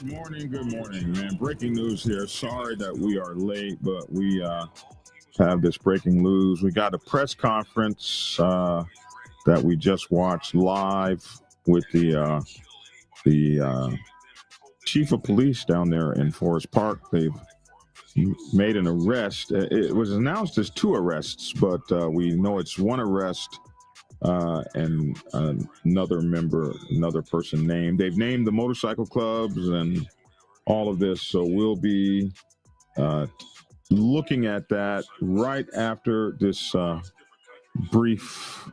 Good morning, man. Breaking news here. Sorry that we are late, but we have this breaking news. We got a press conference that we just watched live with the chief of police down there in Forest Park. They've made an arrest. It was announced as two arrests, but we know it's one arrest and another person named. They've named the motorcycle clubs and all of this. So we'll be looking at that right after this brief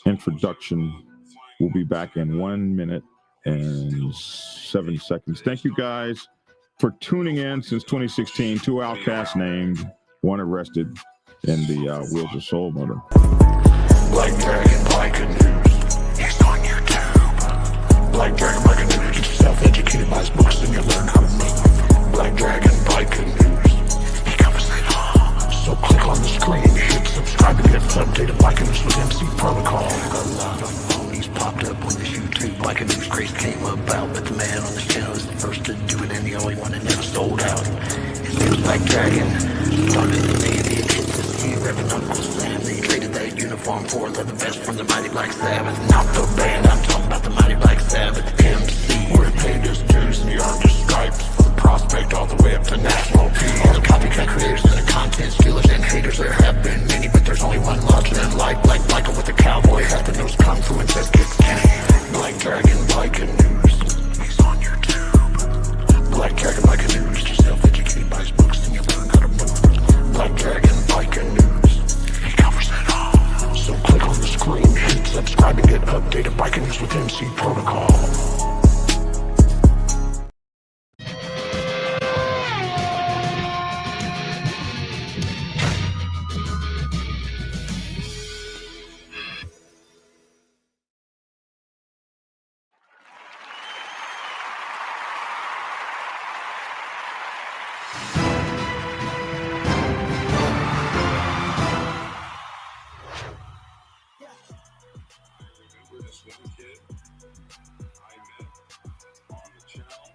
introduction. We'll be back in 1 minute and 7 seconds. Thank you guys for tuning in since 2016. Two outcasts named, one arrested in the Wheels of Soul murder. Black Dragon Biker News. He's on YouTube. Black Dragon Biker News. Get yourself educated by his books and you'll learn how to move. Black Dragon Biker News. He covers it all. So click on the screen, hit subscribe and get updated Biker News with MC Protocol. A lot of phonies popped up when this YouTube Biker News craze came about, but the man on this channel is the first to do it and the only one that never sold out. His name's Black Dragon. Started the Navy and hit the sea, revving Uncle Sam. They traded that uniform for a leather vest from the Mighty Black Sabbath. Not the band, I'm talking about the Mighty Black Sabbath. MC, where he paid his dues and he earned his stripes. From prospect all the way up to national peace. All the copycat creators and the content stealers and haters, there have been many, but there's only one larger than life. Black Michael with the cowboy hat that knows kung fu and says kick Kenny. Black Dragon Biker News. He's on YouTube. Black Dragon Biker News. Get yourself educated by his books and you'll learn how to move. Black Dragon Biker News. He covers it all. So click on the screen, hit subscribe and get updated Biker News with MC Protocol.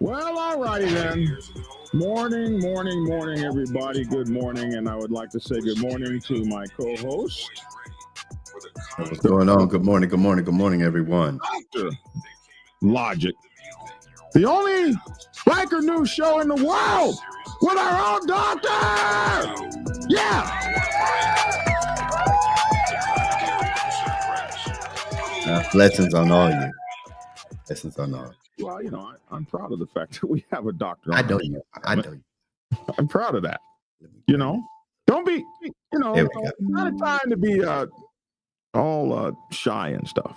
Well, all righty then. Morning, everybody. Good morning. And I would like to say good morning to my co-host. What's going on? Good morning, everyone. Dr. Logic. The only biker news show in the world with our own doctor! Yeah! Blessings on all you. Blessings on all. Well, you know, I'm proud of the fact that we have a doctor. I know you. I'm proud of that. You know, don't be, you know, not a time to be all shy and stuff.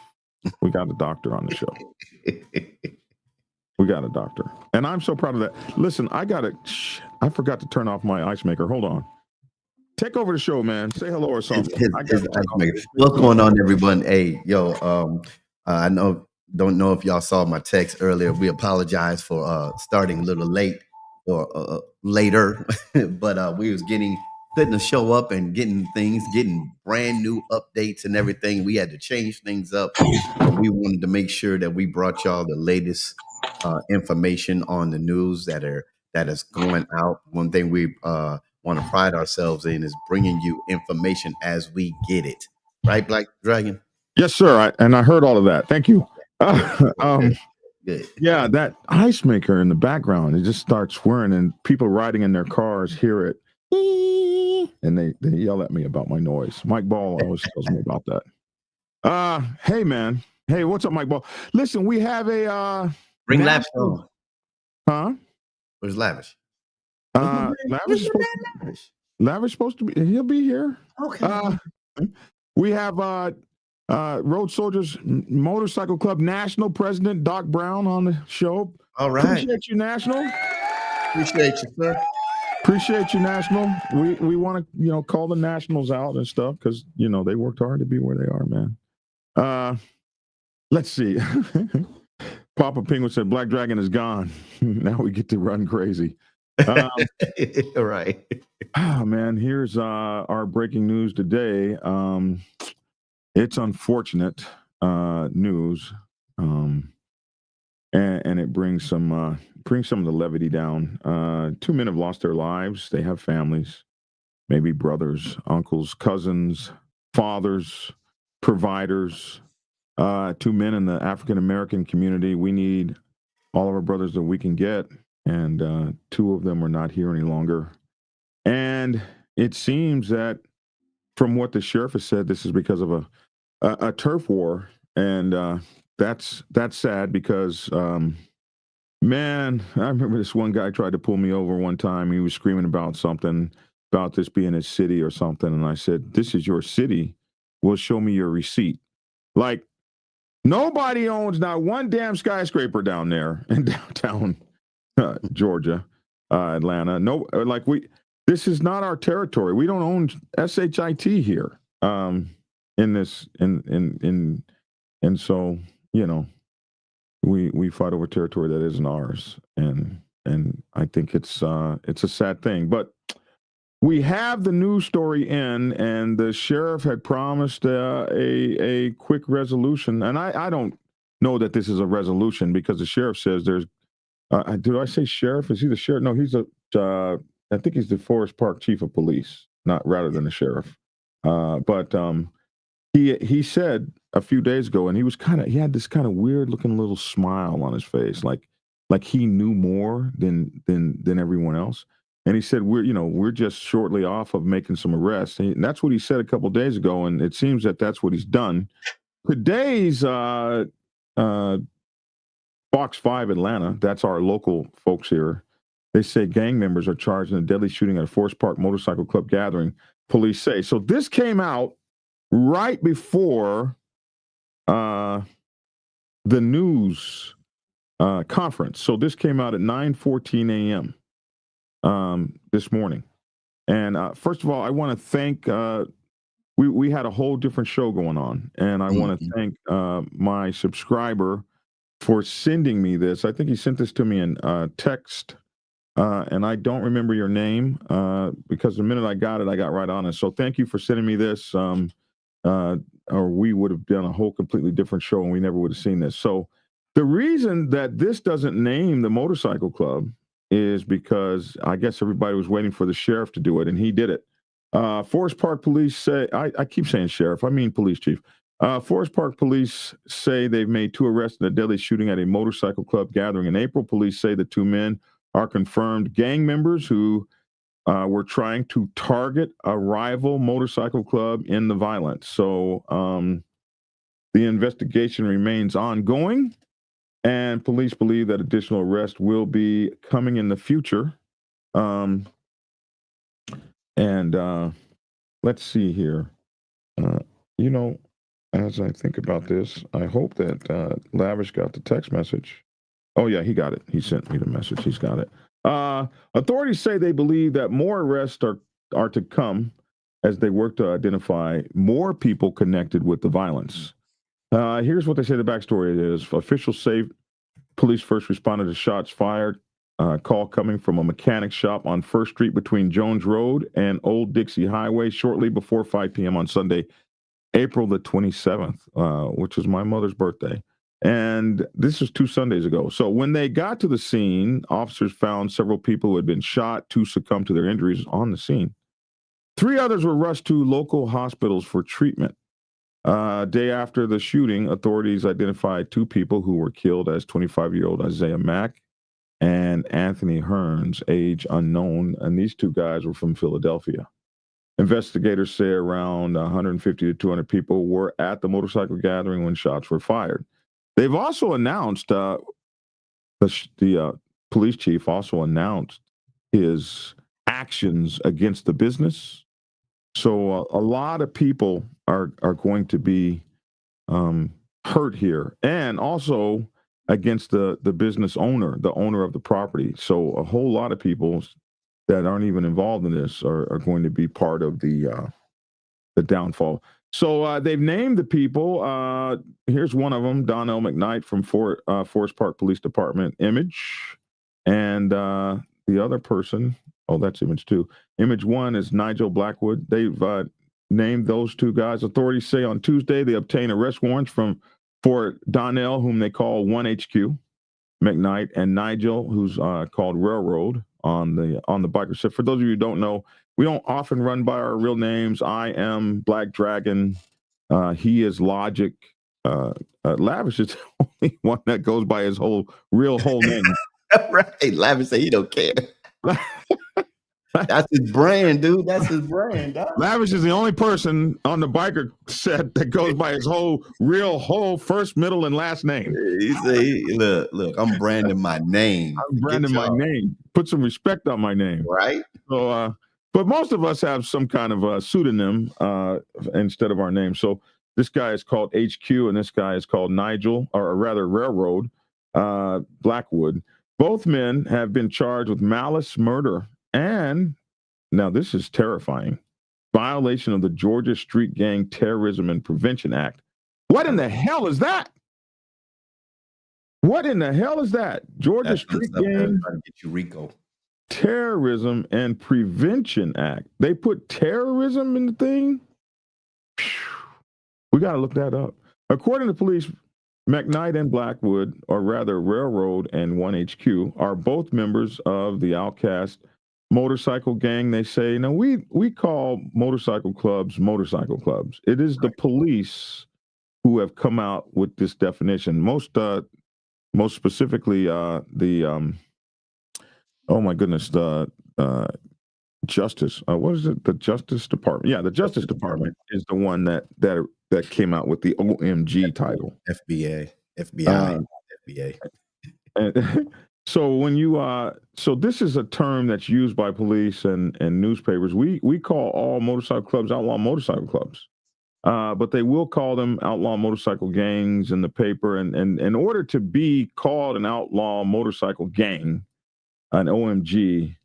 We got a doctor on the show. We got a doctor. And I'm so proud of that. Listen, I forgot to turn off my ice maker. Hold on. Take over the show, man. Say hello or something. What's going on, everyone? Hey, yo, I don't know if y'all saw my text earlier. We apologize for starting a little late or later, but we was setting the show up and getting brand new updates and everything. We had to change things up. We wanted to make sure that we brought y'all the latest information on the news that is going out. One thing we want to pride ourselves in is bringing you information as we get it. Right, Black Dragon? Yes, sir. I heard all of that. Thank you. Good. Yeah, that ice maker in the background, it just starts whirring and people riding in their cars hear it. And they yell at me about my noise. Mike Ball always tells me about that. Hey, man. Hey, what's up, Mike Ball? Listen, we have a... Bring Lavish on. Huh? Where's Lavish? Lavish is supposed to be... He'll be here. Okay. We have... Road Soldiers Motorcycle Club National President Doc Brown on the show. All right. Appreciate you, National. Appreciate you, sir. Appreciate you, National. We want to, call the Nationals out and stuff because, they worked hard to be where they are, man. Let's see. Papa Penguin said Black Dragon is gone. Now we get to run crazy. All right. Oh, man, here's our breaking news today. It's unfortunate news. and it brings some of the levity down. 2 men have lost their lives. They have families, maybe brothers, uncles, cousins, fathers, providers. 2 men in the African American community. We need all of our brothers that we can get, and 2 of them are not here any longer. And it seems that, from what the sheriff has said, this is because of a turf war, and that's sad because, man, I remember this one guy tried to pull me over one time. He was screaming about something about this being his city or something, and I said, "This is your city. Well, show me your receipt." Like, nobody owns not one damn skyscraper down there in downtown Georgia, Atlanta. No, like this is not our territory. We don't own SHIT here. In this, and so, you know, we fight over territory that isn't ours, and I think it's a sad thing. But we have the news story in, and the sheriff had promised a quick resolution, and I don't know that this is a resolution because the sheriff says there's. Did I say sheriff? Is he the sheriff? No, he's I think he's the Forest Park chief of police, not rather than the sheriff. But he said a few days ago, and he had this kind of weird looking little smile on his face, like he knew more than everyone else. And he said, we're just shortly off of making some arrests. And that's what he said a couple of days ago, and it seems that that's what he's done. Today's Fox 5 Atlanta, that's our local folks here. They say gang members are charged in a deadly shooting at a Forest Park Motorcycle Club gathering, police say. So this came out right before the news conference. So this came out at 9:14 a.m. This morning. And first of all, I want to thank, we had a whole different show going on. And I want to thank my subscriber for sending me this. I think he sent this to me in text. And I don't remember your name because the minute I got it, I got right on it. So thank you for sending me this, or we would have done a whole completely different show and we never would have seen this. So the reason that this doesn't name the motorcycle club is because I guess everybody was waiting for the sheriff to do it, and he did it. Forest Park Police say, I keep saying sheriff, I mean police chief. Forest Park Police say they've made 2 arrests in a deadly shooting at a motorcycle club gathering in April. Police say the 2 men are confirmed gang members who were trying to target a rival motorcycle club in the violence. So the investigation remains ongoing, and police believe that additional arrests will be coming in the future. Let's see here. As I think about this, I hope that Lavish got the text message. Oh, yeah, he got it. He sent me the message. He's got it. Authorities say they believe that more arrests are to come as they work to identify more people connected with the violence. Here's what they say the backstory is. Officials say police first responded to shots fired, call coming from a mechanic shop on 1st Street between Jones Road and Old Dixie Highway shortly before 5 p.m. on Sunday, April the 27th, which is my mother's birthday. And this was 2 Sundays ago. So when they got to the scene, officers found several people who had been shot. 2 succumbed to their injuries on the scene. 3 others were rushed to local hospitals for treatment. Day after the shooting, authorities identified 2 people who were killed as 25-year-old Isaiah Mack and Anthony Hearns, age unknown. And these 2 guys were from Philadelphia. Investigators say around 150 to 200 people were at the motorcycle gathering when shots were fired. They've also announced, the police chief also announced his actions against the business. So a lot of people are going to be hurt here, and also against the business owner, the owner of the property. So a whole lot of people that aren't even involved in this are going to be part of the downfall. So they've named the people. Here's one of them, Donnell McKnight from Forest Park Police Department, Image. And the other person, that's Image 2. Image 1 is Nigel Blackwood. They've named those 2 guys. Authorities say on Tuesday they obtained arrest warrants for Donnell, whom they call 1HQ. McKnight, and Nigel, who's called Railroad on the biker ship. For those of you who don't know, we don't often run by our real names. I am Black Dragon. He is Logic. Lavish is the only one that goes by his whole name. Right. Lavish say he don't care. That's his brand, dude. That's his brand. Dog. Lavish is the only person on the biker set that goes by his whole first, middle, and last name. He say, look, I'm branding my name. I'm branding my name. Put some respect on my name. Right. So, but most of us have some kind of a pseudonym instead of our name. So this guy is called HQ, and this guy is called Nigel, or rather Railroad Blackwood. Both men have been charged with malice, murder, and now this is terrifying, violation of the Georgia Street Gang Terrorism and Prevention Act. What in the hell is that? What in the hell is that? Georgia Street Gang trying to get you RICO. Terrorism and Prevention Act. They put terrorism in the thing? We got to look that up. According to police, McKnight and Blackwood, or rather Railroad and 1HQ, are both members of the Outcast motorcycle gang. They say, now we call motorcycle clubs. It is the police who have come out with this definition. Most specifically, the Justice. What is it? The Justice Department. Yeah, the Justice Department is the one that came out with the OMG title. FBI. And so when you so this is a term that's used by police and newspapers. We call all motorcycle clubs outlaw motorcycle clubs, but they will call them outlaw motorcycle gangs in the paper. And in order to be called an outlaw motorcycle gang, an OMG,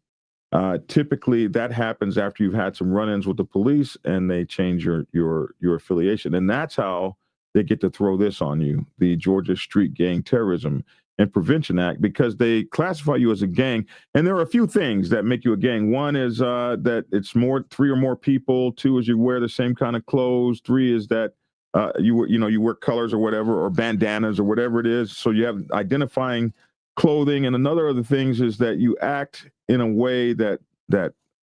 typically that happens after you've had some run-ins with the police and they change your affiliation, and that's how they get to throw this on you, the Georgia Street Gang Terrorism and Prevention Act, because they classify you as a gang. And there are a few things that make you a gang. One is that it's 3 or more people. 2 is you wear the same kind of clothes. 3 is that you wear colors or whatever, or bandanas or whatever it is. So you have identifying clothing. And another of the things is that you act in a way that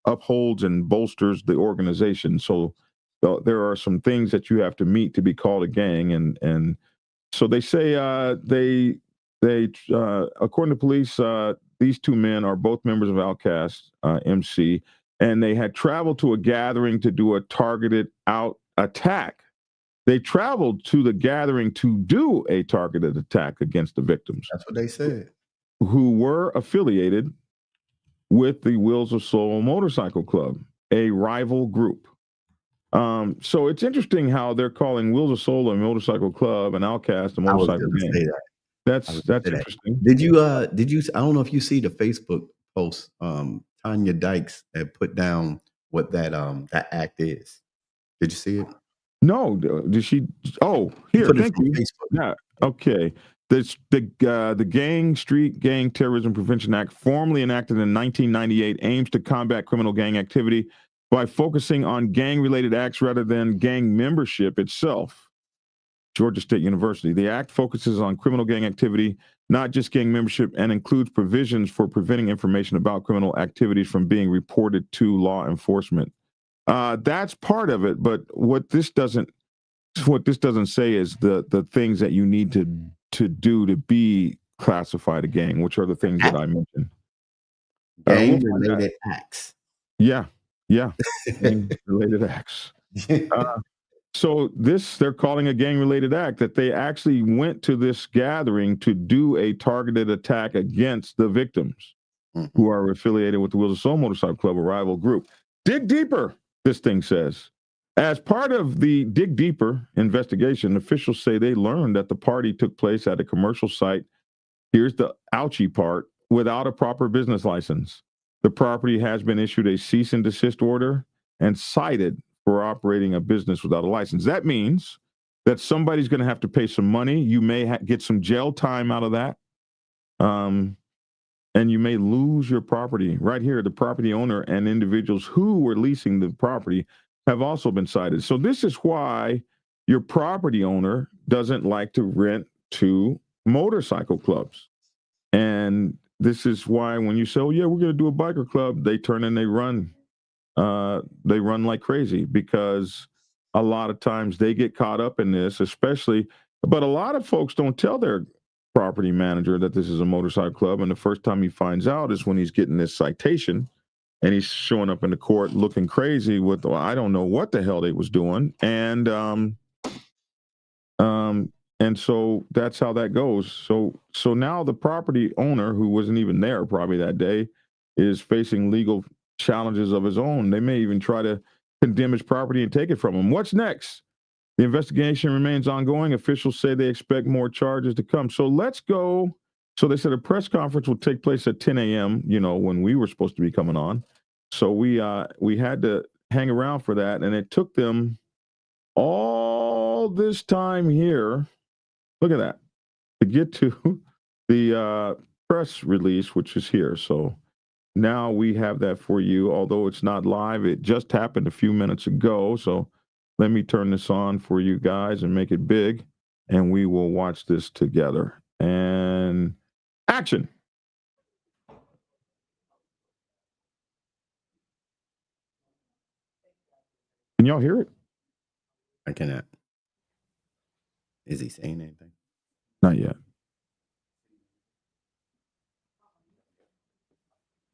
upholds and bolsters the organization. So there are some things that you have to meet to be called a gang. And so they say they according to police, these 2 men are both members of Outcast MC, and they had traveled to a gathering to do a targeted attack. They traveled to the gathering to do a targeted attack against the victims. That's what they said. Who were affiliated with the Wheels of Soul Motorcycle Club, a rival group. So it's interesting how they're calling Wheels of Soul a motorcycle club and Outcast a motorcycle gang. That's interesting. Did you I don't know if you see the Facebook post, Tanya Dykes had put down what that act is. Did you see it? No, did she? Oh, here, thank you. Yeah, okay. The Gang Street Gang Terrorism Prevention Act, formally enacted in 1998, aims to combat criminal gang activity by focusing on gang-related acts rather than gang membership itself. Georgia State University. The act focuses on criminal gang activity, not just gang membership, and includes provisions for preventing information about criminal activities from being reported to law enforcement. That's part of it, but what this doesn't say is the things that you need to do to be classified a gang, which are the things that I mentioned. Gang-related acts. Yeah. Gang-related acts. So they're calling a gang-related act, that they actually went to this gathering to do a targeted attack against the victims who are affiliated with the Wheels of Soul Motorcycle Club, a rival group. Dig deeper, this thing says. As part of the Dig Deeper investigation, officials say they learned that the party took place at a commercial site, here's the ouchie part, without a proper business license. The property has been issued a cease and desist order and cited for operating a business without a license. That means that somebody's going to have to pay some money. You may get some jail time out of that. And you may lose your property. Right here, the property owner and individuals who were leasing the property have also been cited. So this is why your property owner doesn't like to rent to motorcycle clubs And this is why when you say, oh, yeah, we're going to do a biker club, they turn and they run. They run like crazy because a lot of times they get caught up in this, especially. But a lot of folks don't tell their property manager that this is a motorcycle club. And the first time he finds out is when he's getting this citation and he's showing up in the court looking crazy with, well, I don't know what the hell they was doing. And so that's how that goes. So now the property owner, who wasn't even there probably that day, is facing legal challenges of his own. They may even try to condemn his property and take it from him. What's next? The investigation remains ongoing. Officials say they expect more charges to come. So let's go. So they said a press conference will take place at 10 a.m., when we were supposed to be coming on. So we had to hang around for that. And it took them all this time here. Look at that, to get to the press release, which is here. So now we have that for you, although it's not live. It just happened a few minutes ago. So let me turn this on for you guys and make it big, and we will watch this together. And action. Can y'all hear it? I cannot. Is he saying anything? Not yet.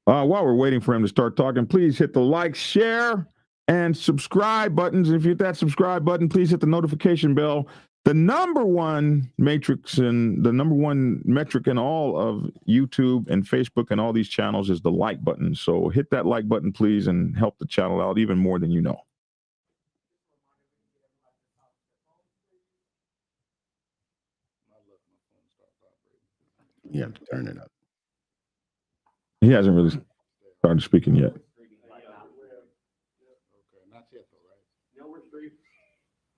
While we're waiting for him to start talking, please hit the like, share, and subscribe buttons. If you hit that subscribe button, please hit the notification bell. The number one matrix and the number one metric in all of YouTube and Facebook and all these channels is the like button. So hit that like button, please, and help the channel out even more than you know. You have to turn it up. He hasn't really started speaking yet.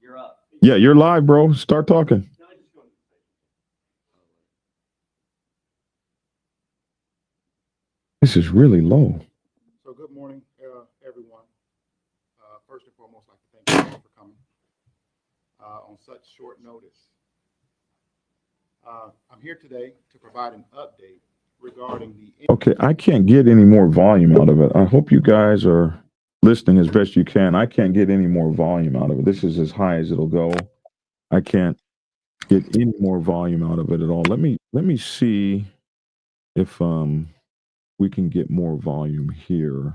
You're up. Yeah, you're live, bro. Start talking. This is really low. So good morning, everyone. First and foremost, I'd like to thank you all for coming on such short notice. I'm here today to provide an update regarding the... Okay, I can't get any more volume out of it. I hope you guys are listening as best you can. I can't get any more volume out of it. This is as high as it'll go. I can't get any more volume out of it at all. Let me see if we can get more volume here.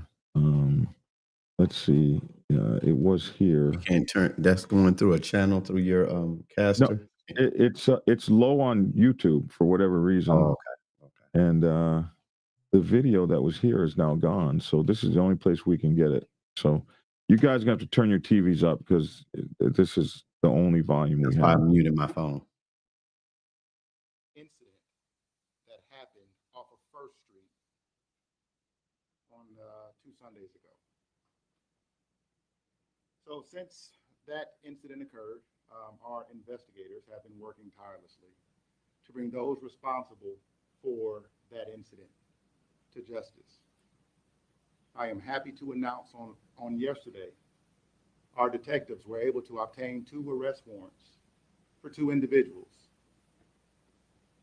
Let's see. It was here. You can't turn. That's going through a channel through your caster. No, it's low on YouTube for whatever reason. Oh, okay. And the video that was here is now gone. So this is the only place we can get it. So you guys are gonna have to turn your TVs up because this is the only volume That's we why have. I muted my phone. Incident that happened off of First Street on 2 Sundays ago. So since that incident occurred, our investigators have been working tirelessly to bring those responsible for that incident to justice. I am happy to announce on yesterday, our detectives were able to obtain 2 arrest warrants for 2 individuals.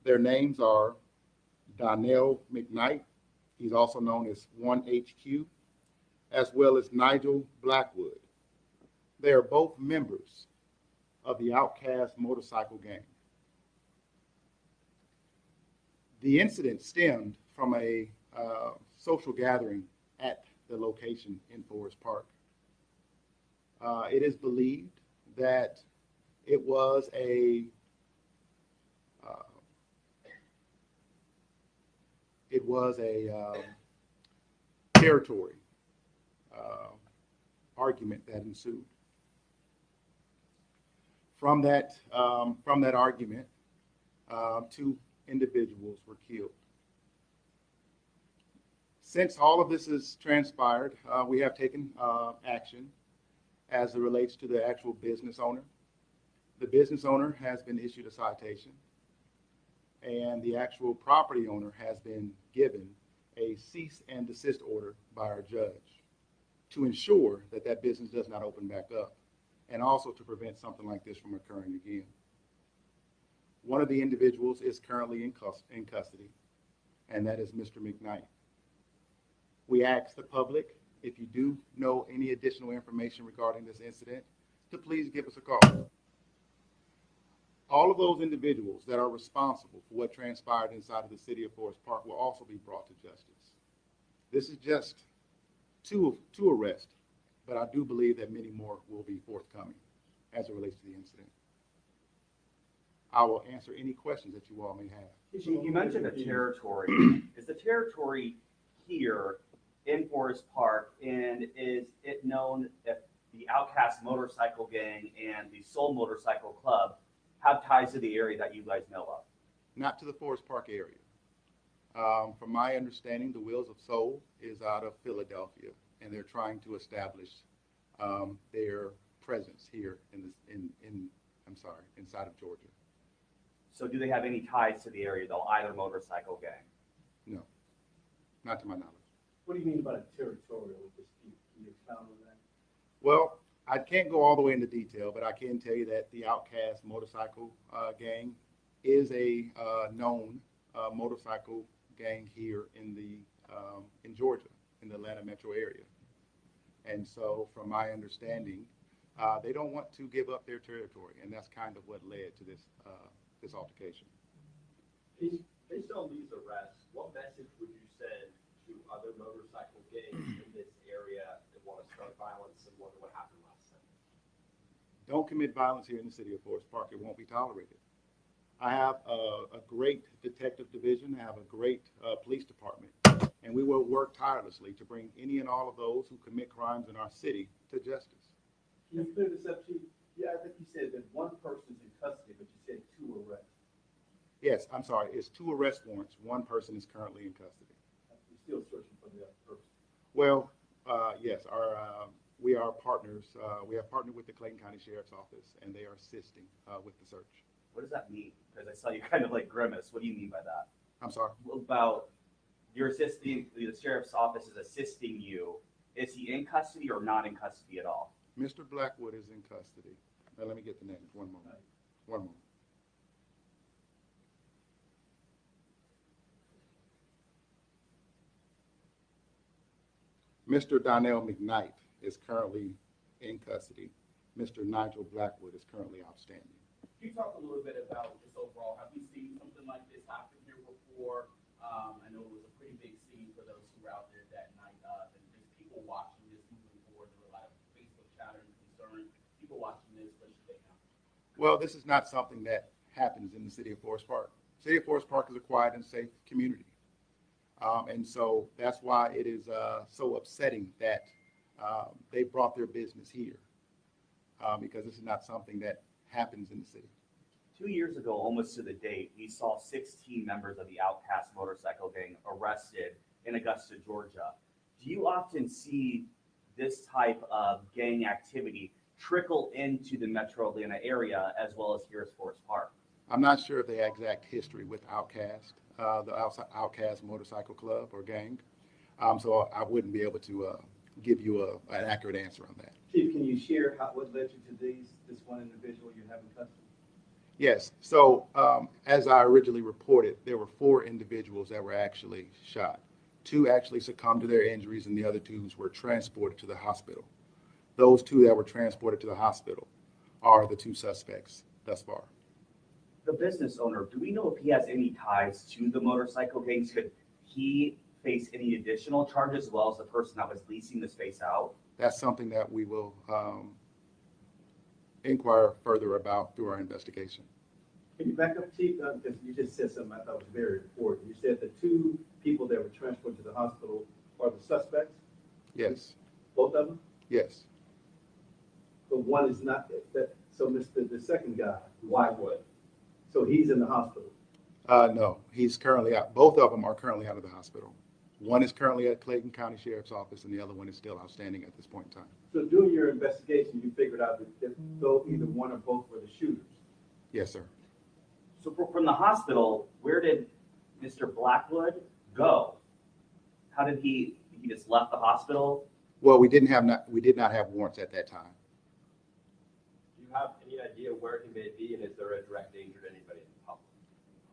Their names are Donnell McKnight, he's also known as 1HQ, as well as Nigel Blackwood. They are both members of the Outcast motorcycle gang. The incident stemmed from a social gathering at the location in Forest Park. It is believed that it was a territory argument that ensued. From that argument, 2 individuals were killed. Since all of this has transpired, we have taken action as it relates to the actual business owner. The business owner has been issued a citation, and the actual property owner has been given a cease and desist order by our judge to ensure that that business does not open back up, and also to prevent something like this from occurring again. One of the individuals is currently in custody, and that is Mr. McKnight. We ask the public, if you do know any additional information regarding this incident, to please give us a call. All of those individuals that are responsible for what transpired inside of the city of Forest Park will also be brought to justice. This is just two arrests, but I do believe that many more will be forthcoming as it relates to the incident. I will answer any questions that you all may have. You mentioned the territory. Is the territory here in Forest Park, and is it known if the Outcast Motorcycle Gang and the Soul Motorcycle Club have ties to the area that you guys know of? Not to the Forest Park area. From my understanding, the Wheels of Soul is out of Philadelphia, and they're trying to establish their presence here inside of Georgia. So do they have any ties to the area though, either motorcycle gang? No, not to my knowledge. What do you mean by territorial dispute? Can you expound on that? Well, I can't go all the way into detail, but I can tell you that the Outcast Motorcycle Gang is a known motorcycle gang here in Georgia, in the Atlanta metro area. And so from my understanding, they don't want to give up their territory, and that's kind of what led to this altercation. Based on these arrests, what message would you send to other motorcycle gangs in this area that want to start violence similar to what happened last time? Don't commit violence here in the city of Forest Park. It won't be tolerated. I have a great detective division. I have a great police department, and we will work tirelessly to bring any and all of those who commit crimes in our city to justice. Can you clear this up, Chief? Yeah, I think you said that one person's in custody, but you said 2 arrests. Yes, I'm sorry. It's 2 arrest warrants. One person is currently in custody. You're still searching for the other person. Well, yes, we are partners. We have partnered with the Clayton County Sheriff's Office, and they are assisting with the search. What does that mean? Because I saw you kind of like grimace. What do you mean by that? I'm sorry. About you're assisting, the sheriff's office is assisting you. Is he in custody or not in custody at all? Mr. Blackwood is in custody. Now, let me get the names. One moment. One moment. Mr. Donnell McKnight is currently in custody. Mr. Nigel Blackwood is currently outstanding. Can you talk a little bit about just overall, have we seen something like this happen here before? I know it was a pretty big scene for those who were out there that night, and just people watching this moving forward. There were a lot of Facebook chatter and concern. People watching this, what should they know? Well, this is not something that happens in the city of Forest Park. The city of Forest Park is a quiet and safe community. And so that's why it is so upsetting that they brought their business here, because this is not something that happens in the city. 2 years ago, almost to the date, we saw 16 members of the Outcast Motorcycle Gang arrested in Augusta, Georgia. Do you often see this type of gang activity trickle into the metro Atlanta area as well as here at Forest Park? I'm not sure of the exact history with Outcast, the Outcast Motorcycle Club or gang, so I wouldn't be able to give you an accurate answer on that. Chief, can you share what led you to this one individual you have in custody? Yes. So as I originally reported, there were 4 individuals that were actually shot. 2 actually succumbed to their injuries, and the other 2 were transported to the hospital. Those 2 that were transported to the hospital are the 2 suspects thus far. The business owner, do we know if he has any ties to the motorcycle gangs? Could he face any additional charges as well as the person that was leasing the space out? That's something that we will inquire further about through our investigation. Can you back up, Chief? Because you just said something I thought was very important. You said the 2 people that were transported to the hospital are the suspects? Yes. Both of them? Yes. But one is not. So the second guy, Blackwood, so he's in the hospital? No, he's currently out. Both of them are currently out of the hospital. One is currently at Clayton County Sheriff's Office, and the other one is still outstanding at this point in time. So during your investigation, you figured out that though either one or both were the shooters? Yes, sir. So from the hospital, where did Mr. Blackwood go? How did he just left the hospital? Well, we did not have warrants at that time. Do you have any idea where he may be, and is there a direct danger to anybody in the public?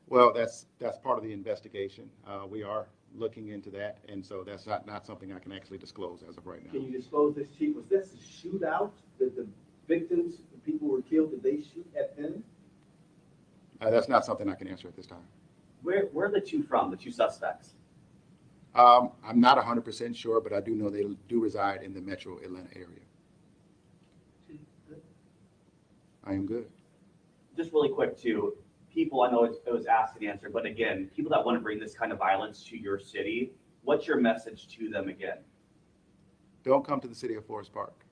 Well, that's part of the investigation. We are looking into that, and so that's not something I can actually disclose as of right now. Can you disclose this, Chief? Was this a shootout that the victims, the people were killed, did they shoot at them? That's not something I can answer at this time. Where are the two from, the two suspects? I'm not 100% sure, but I do know they do reside in the metro Atlanta area. I am good. Just really quick too, people, I know it was asked and answered, but again, people that want to bring this kind of violence to your city, what's your message to them again? Don't come to the city of Forest Park.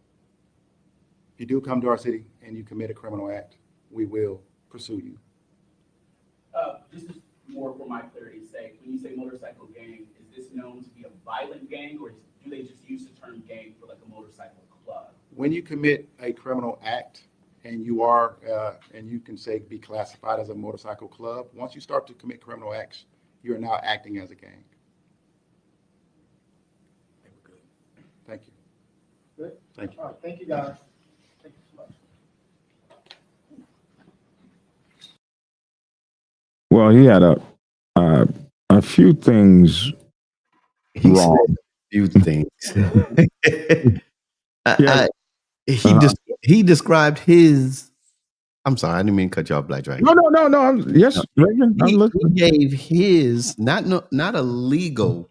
If you do come to our city and you commit a criminal act, we will pursue you. This is more for my clarity's sake. When you say motorcycle gang, is this known to be a violent gang, or do they just use the term gang for like a motorcycle club? When you commit a criminal act and you are, and you can say be classified as a motorcycle club, once you start to commit criminal acts, you are now acting as a gang. Thank you. Good. Thank you. All right, thank you, guys. Thank you so much. Well, he had a few things He wrong. said a few things. Yeah. He described his. I'm sorry, I didn't mean to cut you off, Black Dragon. No. Yes, Reagan, I'm He listening. gave his not a legal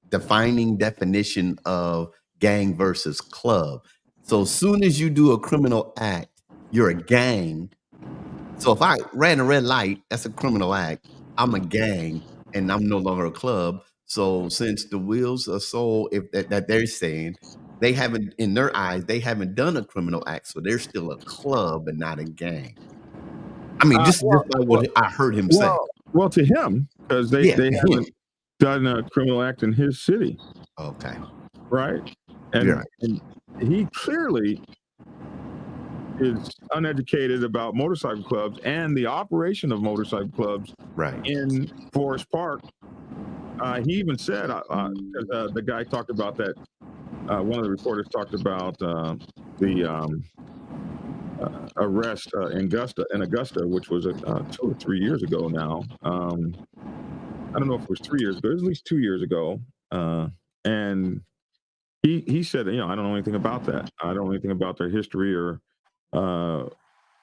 defining definition of gang versus club. So as soon as you do a criminal act, you're a gang. So if I ran a red light, that's a criminal act. I'm a gang, and I'm no longer a club. So since the wheels are sold, if that they're saying, they haven't, in their eyes, they haven't done a criminal act, so they're still a club and not a gang. I mean, just by what I heard him say. Well, to him, because they haven't done a criminal act in his city. Okay. Right? And he clearly is uneducated about motorcycle clubs and the operation of motorcycle clubs in Forest Park. He even said, the guy talked about that, one of the reporters talked about the arrest in Augusta, which was 2 or 3 years ago now. I don't know if it was 3 years ago, it was at least 2 years ago. And he said, I don't know anything about that. I don't know anything about their history or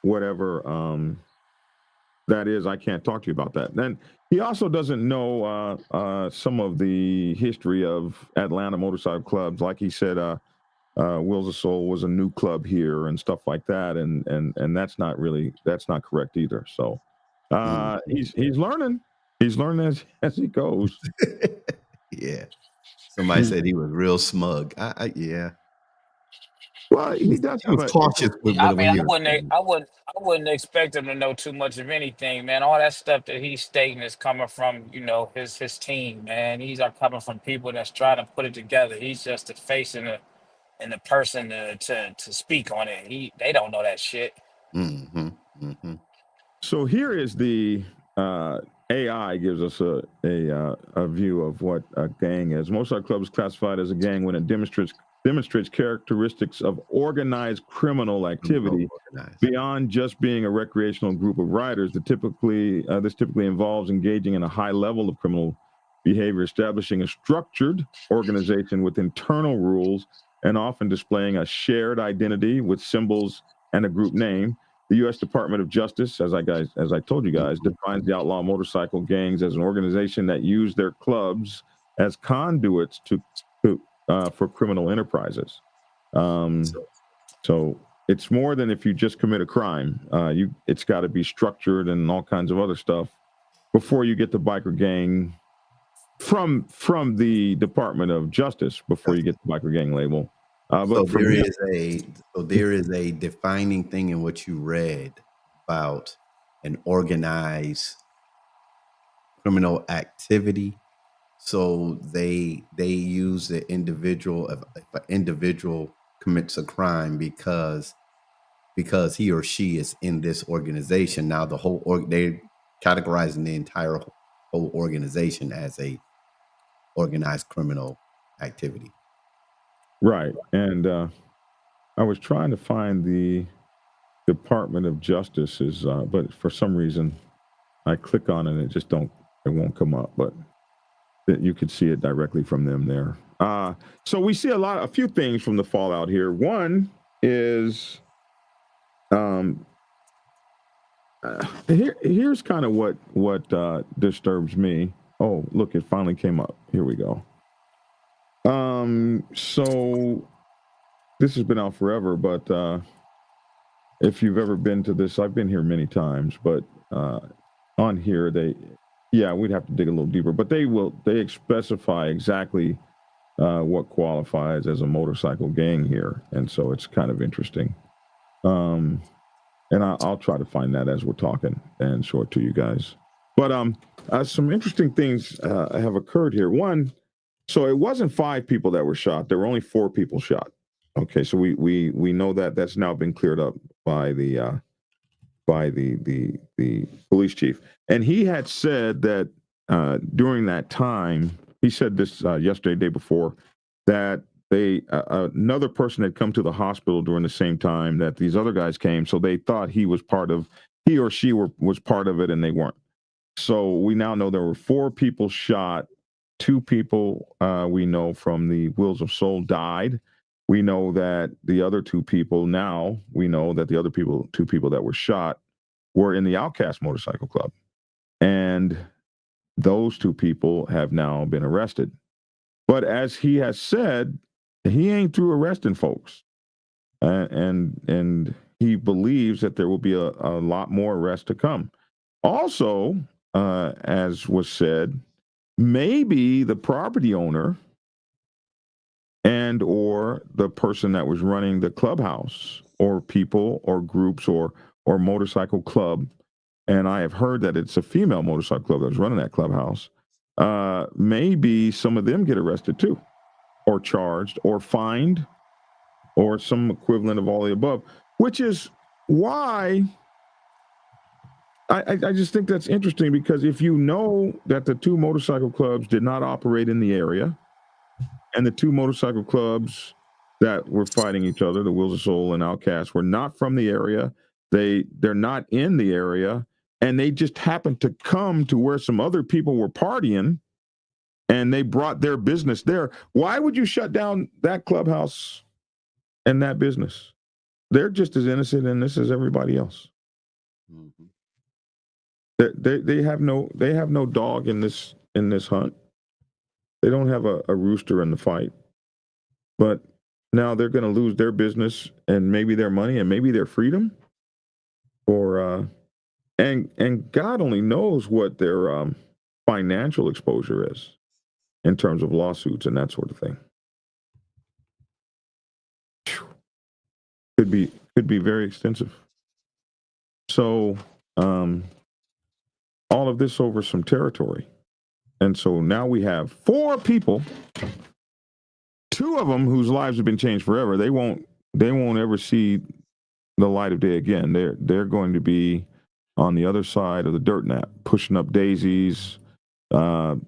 whatever that is. I can't talk to you about that. Then he also doesn't know some of the history of Atlanta motorcycle clubs. Like he said, Wheels of Soul was a new club here and stuff like that, and that's not correct either. So he's learning. He's learning as he goes. Yeah. Somebody said he was real smug. Yeah. Well, he does. He was cautious with I what mean, he I wouldn't expect him to know too much of anything, man. All that stuff that he's stating is coming from, his team, man. These are coming from people that's trying to put it together. He's just the face and the person to speak on it. They don't know that shit. So here is the AI gives us a view of what a gang is. Motorcycle club is classified as a gang when it demonstrates characteristics of organized criminal activity beyond just being a recreational group of riders. This typically involves engaging in a high level of criminal behavior, establishing a structured organization with internal rules, and often displaying a shared identity with symbols and a group name. The U.S. Department of Justice, as I told you guys, defines the outlaw motorcycle gangs as an organization that use their clubs as conduits for criminal enterprises. So it's more than if you just commit a crime. It's got to be structured and all kinds of other stuff before you get the biker gang from the Department of Justice. Before you get the biker gang label. So there is a defining thing in what you read about an organized criminal activity. So they use the individual. If an individual commits a crime because he or she is in this organization, now the whole they're categorizing the entire whole organization as a organized criminal activity. Right. And I was trying to find the Department of Justice is, but for some reason, I click on it and it won't come up. But you could see it directly from them there. So we see a few things from the fallout here. One is, here's kind of what disturbs me. Oh, look, it finally came up. Here we go. So this has been out forever, but if you've ever been to this, I've been here many times, but on here we'd have to dig a little deeper, but they specify exactly what qualifies as a motorcycle gang here, and so it's kind of interesting. And I'll try to find that as we're talking and show it to you guys. But some interesting things have occurred here. One, so it wasn't 5 people that were shot. There were only 4 people shot. Okay, so we know that that's now been cleared up by the police chief, and he had said that during that time, he said this yesterday, day before, that another person had come to the hospital during the same time that these other guys came, so they thought he or she was part of it, and they weren't. So we now know there were 4 people shot. 2 people we know from the Wheels of Soul died. We know that the other 2 people, now we know that the other 2 people that were shot were in the Outcast Motorcycle Club. And those 2 people have now been arrested. But as he has said, he ain't through arresting folks. And he believes that there will be a lot more arrests to come. Also, as was said, maybe the property owner and or the person that was running the clubhouse or people or groups or motorcycle club, and I have heard that it's a female motorcycle club that's running that clubhouse, maybe some of them get arrested too, or charged or fined or some equivalent of all the above, which is why I just think that's interesting, because if you know that the 2 motorcycle clubs did not operate in the area, and the 2 motorcycle clubs that were fighting each other, the Wheels of Soul and Outcast, were not from the area. They're not in the area, and they just happened to come to where some other people were partying, and they brought their business there. Why would you shut down that clubhouse and that business? They're just as innocent in this as everybody else. Mm-hmm. They have no dog in this hunt. They don't have a rooster in the fight, but now they're going to lose their business and maybe their money and maybe their freedom, and God only knows what their financial exposure is in terms of lawsuits and that sort of thing. Could be very extensive. So all of this over some territory. And so now we have 4 people, 2 of them whose lives have been changed forever. They won't ever see the light of day again. They're going to be on the other side of the dirt nap, pushing up daisies, gone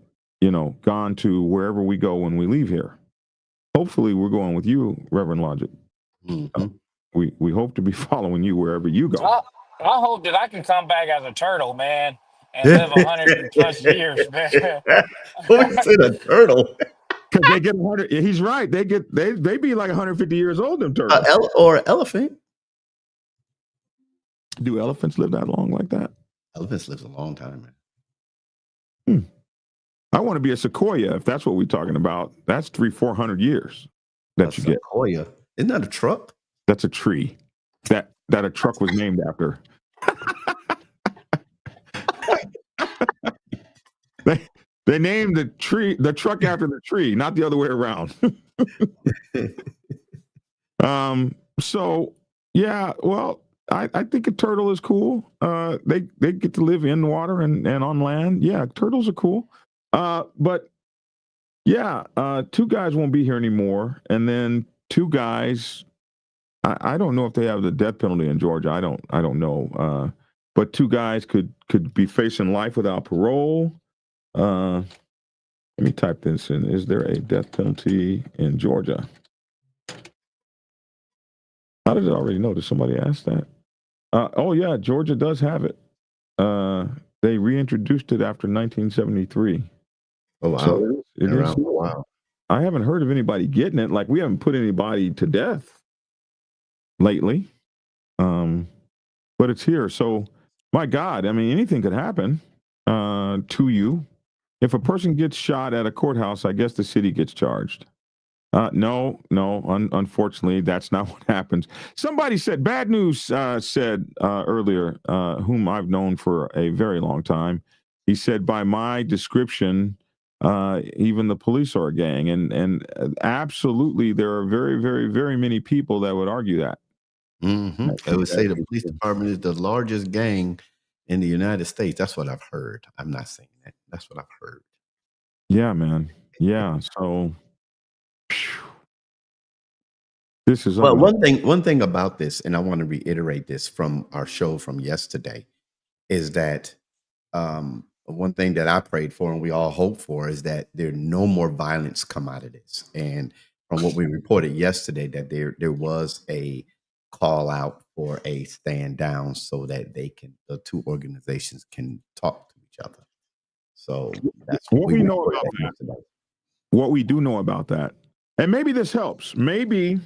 to wherever we go when we leave here. Hopefully we're going with you, Reverend Logic. Mm-hmm. We hope to be following you wherever you go. I hope that I can come back as a turtle, man, and live 100+ years, man. What is it, a turtle? Because they get 100. He's right. They be like 150 years old. Them turtles. Or elephant. Do elephants live that long like that? Elephants live a long time, man. I want to be a sequoia if that's what we're talking about. That's 300-400 years that you get. Sequoia, isn't that a truck? That's a tree that a truck was named after. They named the truck after the tree, not the other way around. So yeah, well, I think a turtle is cool. They get to live in water and on land. Yeah, turtles are cool. But yeah, 2 guys won't be here anymore, and then 2 guys. I don't know if they have the death penalty in Georgia. I don't know. But 2 guys could be facing life without parole. Let me type this in. Is there a death penalty in Georgia? How did it already know? Did somebody ask that? Oh yeah, Georgia does have it. They reintroduced it after 1973. Oh wow, So it been is. around for a while. I haven't heard of anybody getting it. Like we haven't put anybody to death lately. But it's here. So my God, I mean, anything could happen to you. If a person gets shot at a courthouse, I guess the city gets charged. No, unfortunately, that's not what happens. Somebody said, bad news said earlier, whom I've known for a very long time. He said, by my description, even the police are a gang. And absolutely, there are very, very, very many people that would argue that. Mm-hmm. I would say the police department is the largest gang in the United States. That's what I've heard. I'm not saying that. That's what I've heard. Yeah, man. Yeah. So this is Well, one thing about this, and I want to reiterate this from our show from yesterday, is that one thing that I prayed for and we all hope for is that there no more violence come out of this. And from what we reported yesterday, that there was a call out for a stand down so that the two organizations can talk to each other. So that's what we know reported about that. yesterday. What we do know about that, and maybe this helps. Maybe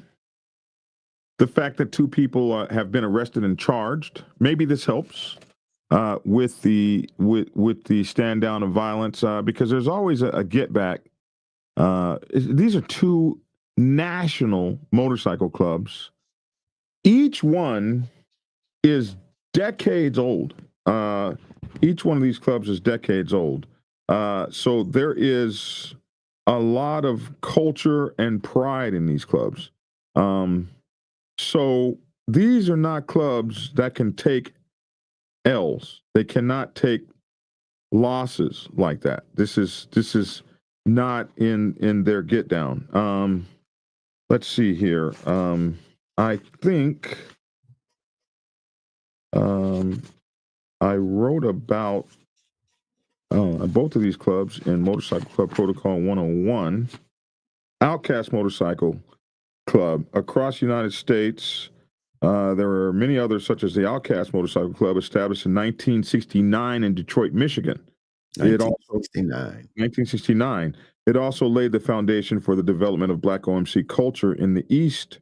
the fact that two people have been arrested and charged, maybe this helps with the stand down of violence, because there's always a get back. These are two national motorcycle clubs. Each one is decades old. Each one of these clubs is decades old. So there is a lot of culture and pride in these clubs. So these are not clubs that can take L's. They cannot take losses like that. This is not in their get down. Let's see here. I think I wrote about both of these clubs in Motorcycle Club Protocol 101. Outcast Motorcycle Club across the United States. There are many others, such as the Outcast Motorcycle Club, established in 1969 in Detroit, Michigan. 1969. It also laid the foundation for the development of Black OMC culture in the East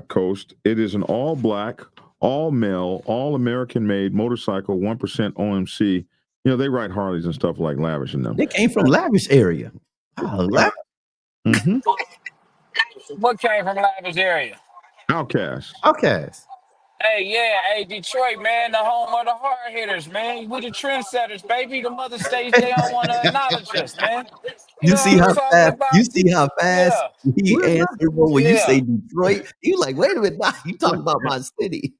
Coast. It is an all-Black, all-male, all-American-made motorcycle, 1% OMC. You know, they ride Harleys and stuff like Lavish in them. They came from Lavish area. Wow, Lavish. Mm-hmm. What came from Lavish area? Outcast. Hey, yeah, hey, Detroit, man, the home of the hard hitters, man. We the trendsetters, baby. The mother states, they don't want to acknowledge us, man. You know see what how I'm talking fast about? you see how fast Yeah. he answered when you Yeah. say Detroit. You like, wait a minute, nah, you talking about my city.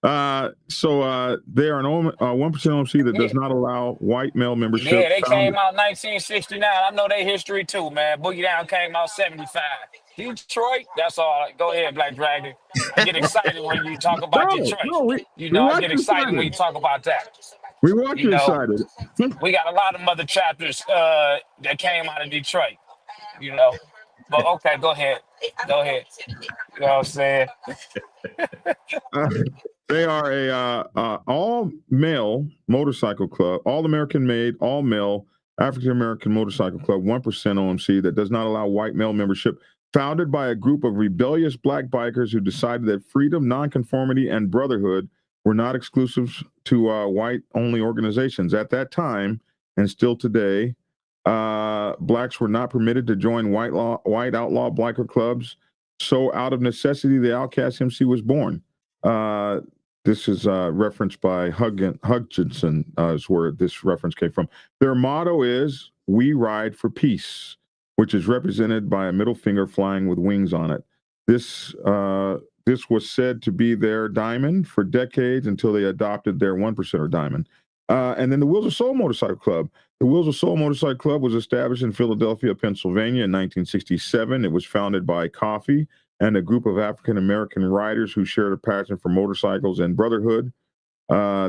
So they are an 1% OMC that does not allow white male membership. Yeah, they came out 1969. I know their history too, man. Boogie Down came out 75. Detroit, that's all. Go ahead, Black Dragon. I get excited when you talk about Detroit. I get excited when you talk about that. We want you excited. We got a lot of other chapters that came out of Detroit, But okay, go ahead. You know what I'm saying? They are a all-male motorcycle club, all-American-made, all-male African-American motorcycle club, 1% OMC that does not allow white male membership, founded by a group of rebellious Black bikers who decided that freedom, nonconformity, and brotherhood were not exclusive to white-only organizations. At that time, and still today, Blacks were not permitted to join white outlaw biker clubs. So out of necessity, the Outcast MC was born. This is referenced by Hutchinson, is where this reference came from. Their motto is, "We ride for peace," which is represented by a middle finger flying with wings on it. This was said to be their diamond for decades until they adopted their 1%er diamond. And then the Wheels of Soul Motorcycle Club. The Wheels of Soul Motorcycle Club was established in Philadelphia, Pennsylvania in 1967. It was founded by Coffee and a group of African-American riders who shared a passion for motorcycles and brotherhood.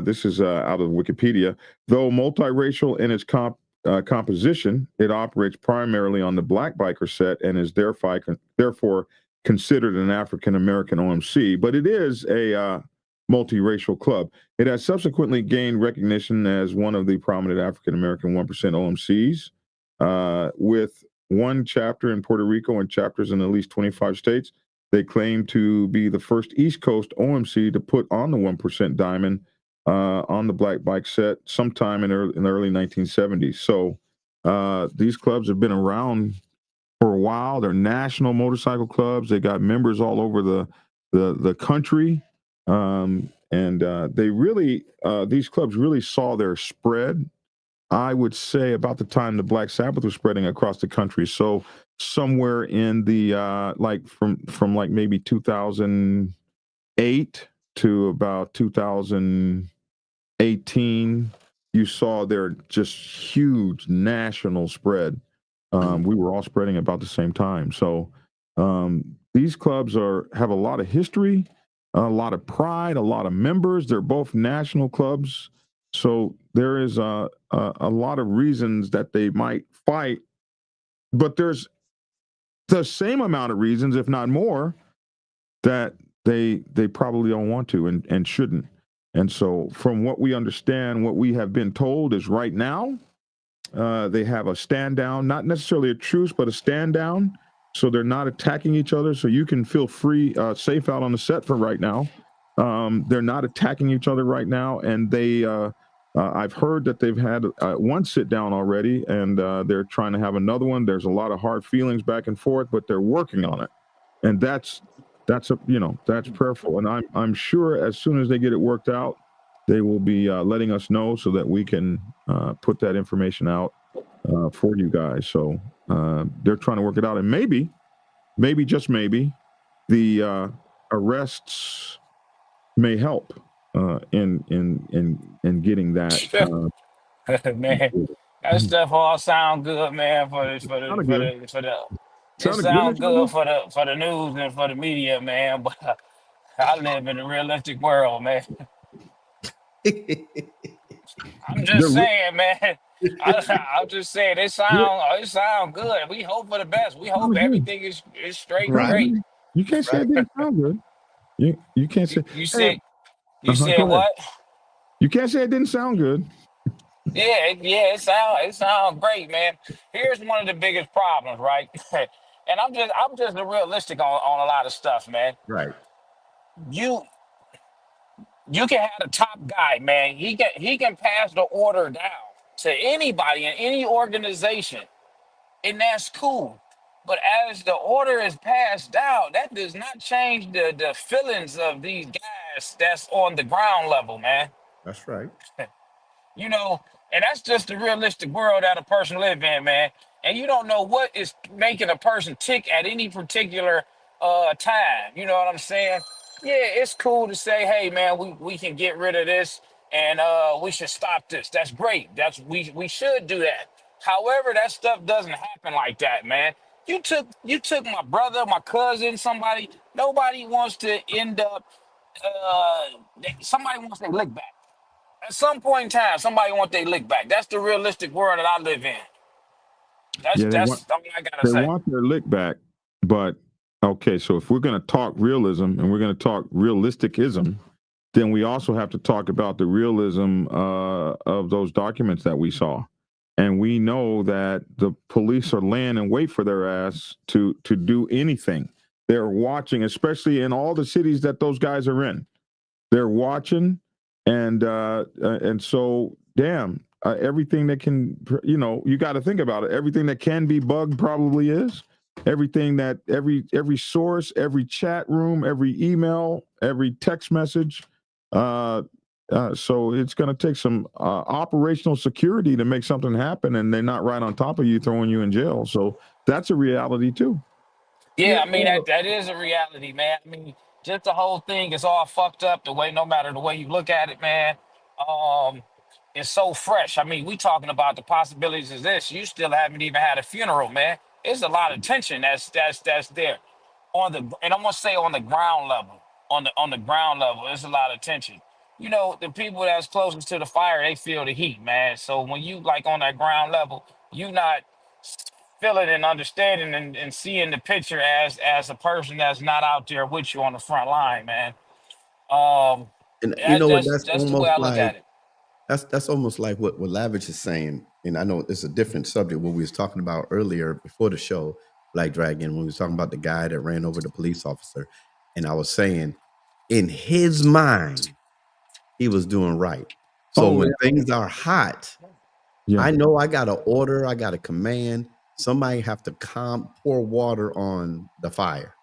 This is out of Wikipedia. Though multiracial in its composition, it operates primarily on the Black biker set and is therefore considered an African-American OMC. But it is a multiracial club. It has subsequently gained recognition as one of the prominent African American 1% OMCs, with one chapter in Puerto Rico and chapters in at least 25 states. They claim to be the first East Coast OMC to put on the 1% diamond on the black bike set sometime in the early 1970s. So these clubs have been around for a while. They're national motorcycle clubs. They got members all over the country, and they really these clubs really saw their spread, I would say, about the time the Black Sabbath was spreading across the country. So somewhere in the like from like maybe 2008 to about 2018, you saw their just huge national spread. We were all spreading about the same time. So these clubs have a lot of history, a lot of pride, a lot of members. They're both national clubs. So there is a lot of reasons that they might fight, but there's the same amount of reasons, if not more, that they probably don't want to and shouldn't. And so from what we understand, what we have been told is right now, they have a stand down, not necessarily a truce, but a stand down. So they're not attacking each other. So you can feel free, safe out on the set for right now. They're not attacking each other right now. And I've heard that they've had one sit down already, and they're trying to have another one. There's a lot of hard feelings back and forth, but they're working on it. And that's prayerful. And I'm sure as soon as they get it worked out, they will be letting us know so that we can put that information out for you guys. So they're trying to work it out, and maybe just maybe, the arrests may help in getting that. Man, that stuff all sound good, man. Sounded good. It Sounded sound good. good for the news and for the media, man. But I live in a realistic world, man. I'm just They're saying, man. I'm just saying it sound good. We hope for the best. We hope sounded good. everything is straight and Right. great. You can't say it didn't sound good. You can't say. You Hey, said go ahead. what? You can't say it didn't sound good. Yeah, it sound great, man. Here's one of the biggest problems, right? And I'm just realistic on a lot of stuff, man. Right. You you can have the top guy, man. He can pass the order down to anybody in any organization, and that's cool. But as the order is passed down, that does not change the feelings of these guys that's on the ground level, man. That's right. You know, and that's just the realistic world that a person live in, man. And you don't know what is making a person tick at any particular time. You know what I'm saying? Yeah, it's cool to say, hey man, we can get rid of this and we should stop this. That's great. We should do that. However, that stuff doesn't happen like that, man. You took my brother, my cousin, somebody. Nobody wants to end up. Somebody wants their lick back. At some point in time, somebody want their lick back. That's the realistic world that I live in. Yeah, That's all I gotta they say. want their lick back, but okay. So if we're going to talk realism and we're going to talk realisticism, then we also have to talk about the realism of those documents that we saw. And we know that the police are laying in wait for their ass to do anything. They're watching, especially in all the cities that those guys are in. They're watching, and so damn, everything that can, you got to think about it. Everything that can be bugged probably is. Everything that every source, every chat room, every email, every text message. So it's going to take some operational security to make something happen, and they're not right on top of you, throwing you in jail. So that's a reality too. Yeah, I mean that is a reality, man. I mean, just the whole thing is all fucked up no matter the way you look at it, man. Um, it's so fresh. I mean, we talking about the possibilities of this. You still haven't even had a funeral, man. It's a lot of tension that's there and I'm gonna say on the ground level. On the ground level, there's a lot of tension. The people that's closest to the fire, they feel the heat, man. So when you like on that ground level, you not feeling and understanding and seeing the picture as a person that's not out there with you on the front line, man. Um, And you know what? That's the way I look at it. That's almost like what Lavish is saying. And I know it's a different subject. What we was talking about earlier before the show, Black Dragon, when we was talking about the guy that ran over the police officer, and I was saying, in his mind, he was doing right. So when things are hot, I know I got an order, I got a command. Somebody have to pour water on the fire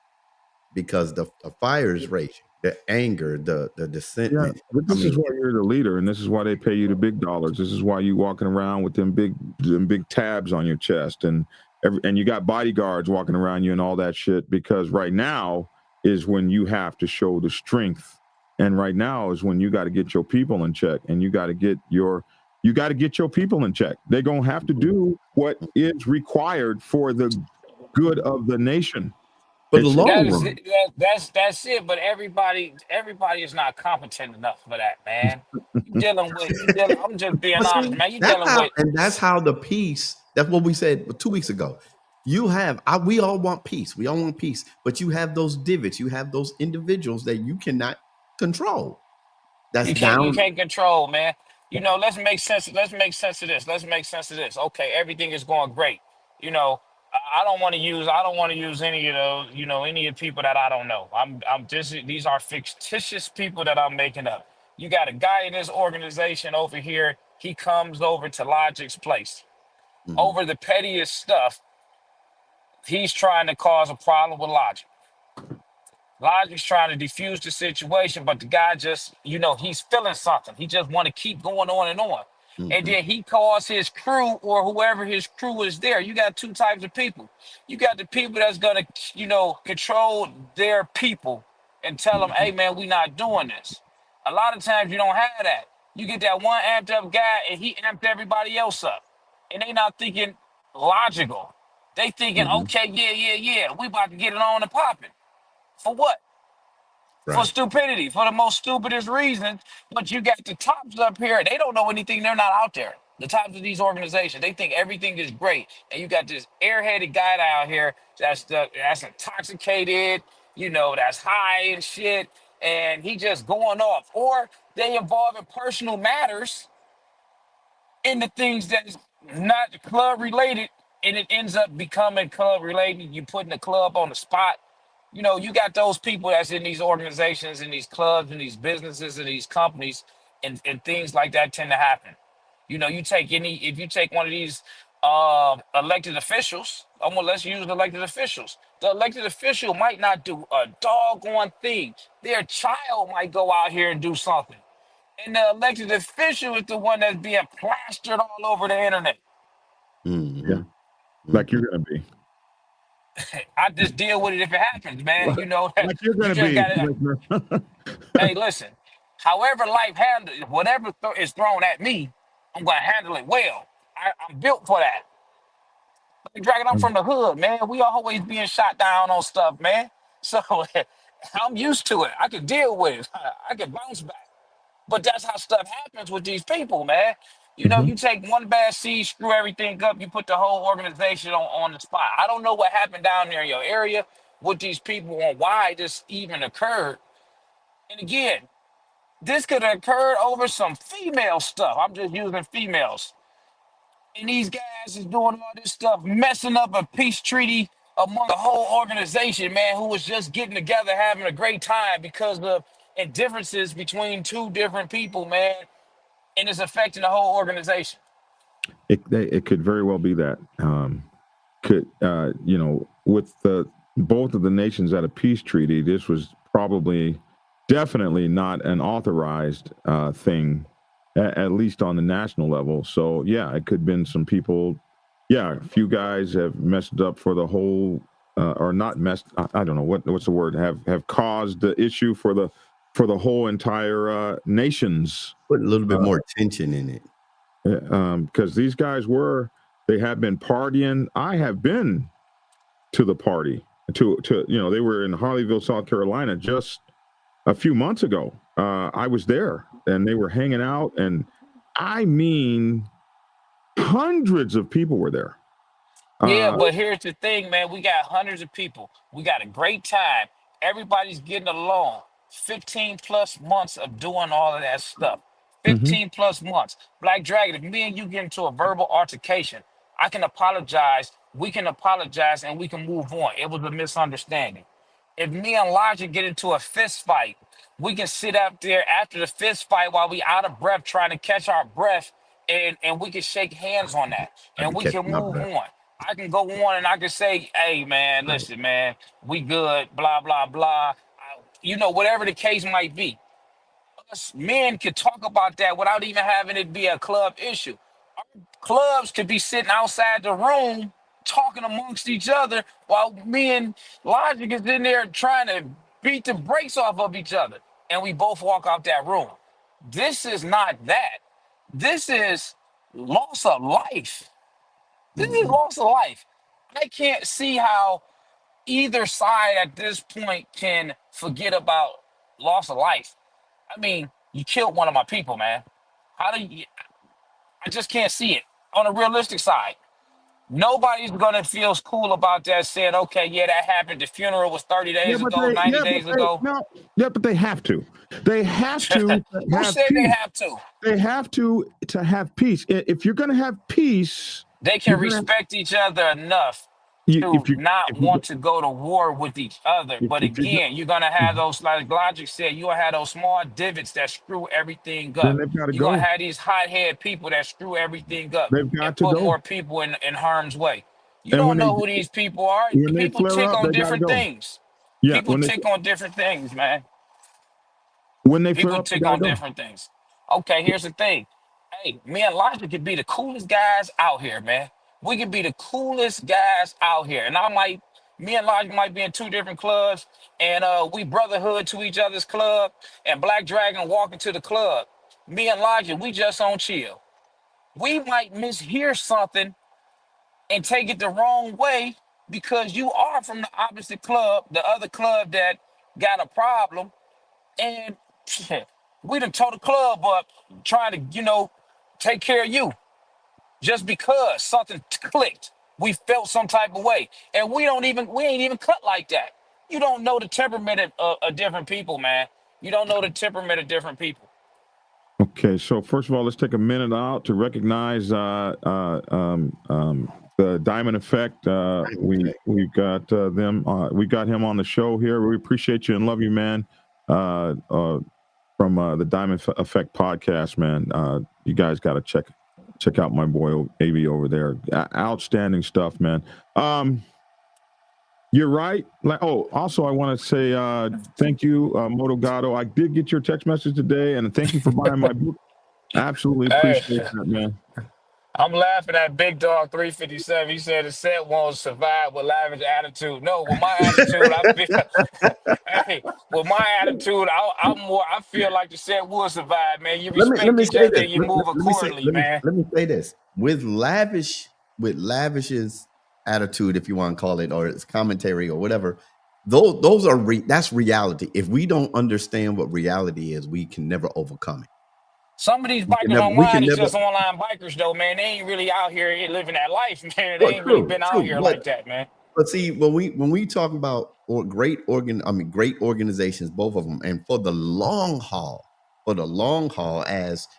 because the fire is raging. The anger, the dissentment. Yeah, but this is why you're the leader, and this is why they pay you the big dollars. This is why you walking around with them big tabs on your chest, and you got bodyguards walking around you and all that shit. Because right now is when you have to show the strength, and right now is when you got to get your people in check, and you got to get your people in check. They're gonna have to do what is required for the good of the nation. But the long run. That's it. But everybody is not competent enough for that, man. I'm just being honest, man. That's how the peace. That's what we said 2 weeks ago. We all want peace. We all want peace. But you have those divots. You have those individuals that you cannot control. You can't control, man. Let's make sense of this. Okay, everything is going great. I don't want to use any of those, any of the people that I don't know. These are fictitious people that I'm making up. You got a guy in this organization over here. He comes over to Logic's place. Over the pettiest stuff, he's trying to cause a problem with Logic. Logic's trying to defuse the situation, but the guy just, he's feeling something. He just want to keep going on and on. And then he calls his crew or whoever his crew is there. You got two types of people. You got the people that's going to, control their people and tell them, hey, man, we not doing this. A lot of times you don't have that. You get that one amped up guy and he amped everybody else up. And they not thinking logical. They thinking, okay, yeah, we about to get it on and popping. For what? Right. For stupidity, for the most stupidest reason. But you got the tops up here. They don't know anything. They're not out there. The tops of these organizations, they think everything is great. And you got this airheaded guy down here that's intoxicated, that's high and shit. And he just going off. Or they involve in personal matters in the things that's not club related. And it ends up becoming club related. You putting the club on the spot. You got those people that's in these organizations, in these clubs, in these businesses, in these companies, and things like that tend to happen. If you take one of these elected officials, let's use elected officials. The elected official might not do a doggone thing. Their child might go out here and do something. And the elected official is the one that's being plastered all over the internet. Yeah. Like you're going to be. I just deal with it if it happens, man. Like you're gonna be. Hey, listen. However life handles whatever is thrown at me, I'm gonna handle it well. I'm built for that. Dragon, I'm from the hood, man. We always being shot down on stuff, man. So I'm used to it. I can deal with it. I can bounce back. But that's how stuff happens with these people, man. You take one bad seed, screw everything up, you put the whole organization on the spot. I don't know what happened down there in your area with these people and why this even occurred. And again, this could have occurred over some female stuff. I'm just using females. And these guys is doing all this stuff, messing up a peace treaty among the whole organization, man, who was just getting together, having a great time because of differences between two different people, man. And it's affecting the whole organization. It could very well be that. With both of the nations at a peace treaty, this was definitely not an authorized thing, at least on the national level. So yeah, it could have been some people. Yeah, a few guys have messed up for the whole, or not messed. I don't know what's the word. Have caused the issue for the whole entire nations. Put a little bit more tension in it. Because these guys they have been partying. I have been to the party. They were in Harleyville, South Carolina just a few months ago. I was there and they were hanging out, and I mean, hundreds of people were there. Yeah, but here's the thing, man. We got hundreds of people. We got a great time. Everybody's getting along. 15 plus months of doing all of that stuff. Mm-hmm. 15 plus months. Black Dragon, if me and you get into a verbal altercation, I can apologize. We can apologize and we can move on. It was a misunderstanding. If me and Elijah get into a fist fight, we can sit up there after the fist fight while we out of breath trying to catch our breath, and we can shake hands on that I and be we catching can my move breath. on. I can go on and I can say, hey man, Right. listen, man, we good, blah, blah, blah. Whatever the case might be. Us men could talk about that without even having it be a club issue. Clubs could be sitting outside the room talking amongst each other while me and Logic is in there trying to beat the brakes off of each other. And we both walk out that room. This is not that. This is loss of life. This is Mhm. loss of life. I can't see how either side at this point can forget about loss of life. I mean, you killed one of my people, man. How do you? I just can't see it on a realistic side. Nobody's gonna feel cool about that. Saying, okay, yeah, that happened. The funeral was 30 Yeah, days but ago, they, 90 yeah, but days they, ago. no, yeah, but they have to. They have to Who have said they peace. have to? They have to have peace. If you're going to have peace, They you're can gonna respect each other enough to if you not if you want to go to war with each other. But if you again, you're gonna have those, like Logic said, you're gonna have those small divots that screw everything then up. they've got to You're gonna go. have these hothead people that screw everything up They've and got to put go. more people in harm's way. You And don't know who these people are. when they People flare tick up, on they got to different go. things. Yeah, People tick on different things, man. when they flare People up, they tick got to on go. different things. Okay, here's the thing. Hey, me and Logic could be the coolest guys out here, man. We could be the coolest guys out here. And me and Logic might be in two different clubs, and we brotherhood to each other's club, and Black Dragon walk into the club. Me and Logic, we just on chill. We might mishear something and take it the wrong way because you are from the opposite club, the other club that got a problem, and we done tore the club up trying to, take care of you just because something clicked. We felt some type of way, and we ain't even cut like that. You don't know the temperament of different people, man. You don't know the temperament of different people. Okay, so first of all, let's take a minute out to recognize the Diamond Effect. We got them. We got him on the show here. We appreciate you and love you, man. From the Diamond Effect podcast, man. You guys got to check out my boy AB over there. Outstanding stuff, man. You're right. Also, I want to say thank you, Motogado. I did get your text message today, and thank you for buying my book. Absolutely Hey, appreciate that, man. I'm laughing at Big Dog 357. He said the set won't survive with lavish attitude. No, with my attitude, I feel. Hey, with my attitude, I feel like the set will survive, man. You Let respect me each say other this. and you move accordingly, man. Let me say this. With lavish's attitude, if you want to call it, or its commentary or whatever, those are that's reality. If we don't understand what reality is, we can never overcome it. Some of these We can bikers never. We online can is never. just online bikers, though, man. They ain't really out here living that life, man. They Well, ain't really true, been out true. here like that, man. But see, when we talk about great organizations, both of them, and for the long haul, as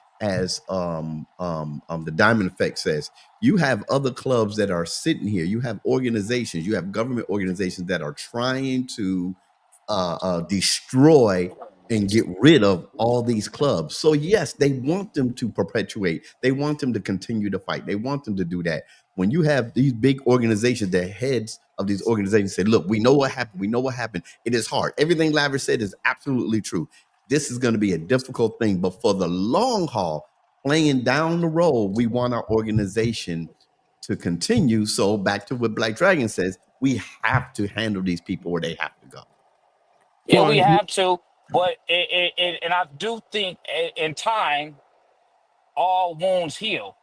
the Diamond Effect says, you have other clubs that are sitting here. You have organizations, you have government organizations that are trying to destroy and get rid of all these clubs. So yes, they want them to perpetuate. They want them to continue to fight. They want them to do that. When you have these big organizations, the heads of these organizations say, look, we know what happened. We know what happened. It is hard. Everything Lavish said is absolutely true. This is going to be a difficult thing, but for the long haul, playing down the road, we want our organization to continue. So back to what Black Dragon says, we have to handle these people where they have to go. Yeah, Well, we have to, but and I do think in time, all wounds heal.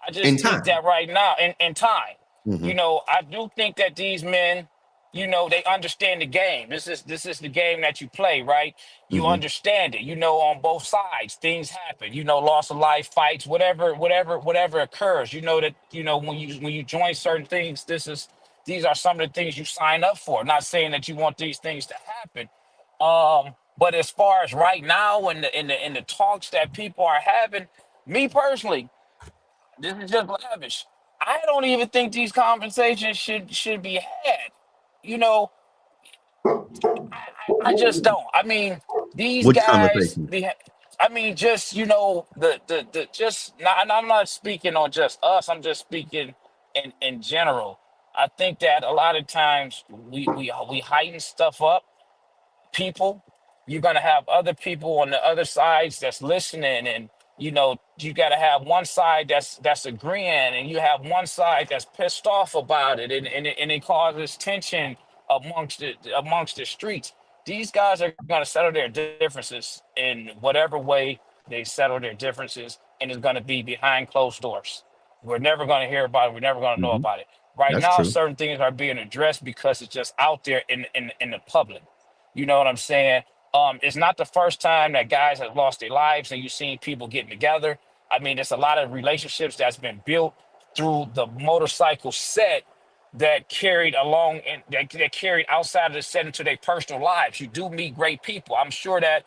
I In just think time. that right now, in time, Mhm. I do think that these men, they understand the game. This is the game that you play, right? You Mhm. understand it. On both sides, things happen. Loss of life, fights, whatever occurs. You know that when you join certain things, these are some of the things you sign up for. Not saying that you want these things to happen, But as far as right now, in the talks that people are having, me personally, this is just lavish. I don't even think these conversations should be had. You know, I just don't. I mean, these Which guys. conversation? I mean, just the just. Not, and I'm not speaking on just us. I'm just speaking in general. I think that a lot of times we heighten stuff up, people. You're gonna have other people on the other sides that's listening, and you got to have one side that's agreeing, and you have one side that's pissed off about it, and it causes tension amongst the streets. These guys are gonna settle their differences in whatever way they settle their differences, and it's gonna be behind closed doors. We're never gonna hear about it. We're never gonna know Hmm. about it. Right That's now, true. certain things are being addressed because it's just out there in the public. You know what I'm saying? It's not the first time that guys have lost their lives and you've seen people getting together. I mean, there's a lot of relationships that's been built through the motorcycle set that carried along and that carried outside of the set into their personal lives. You do meet great people. I'm sure that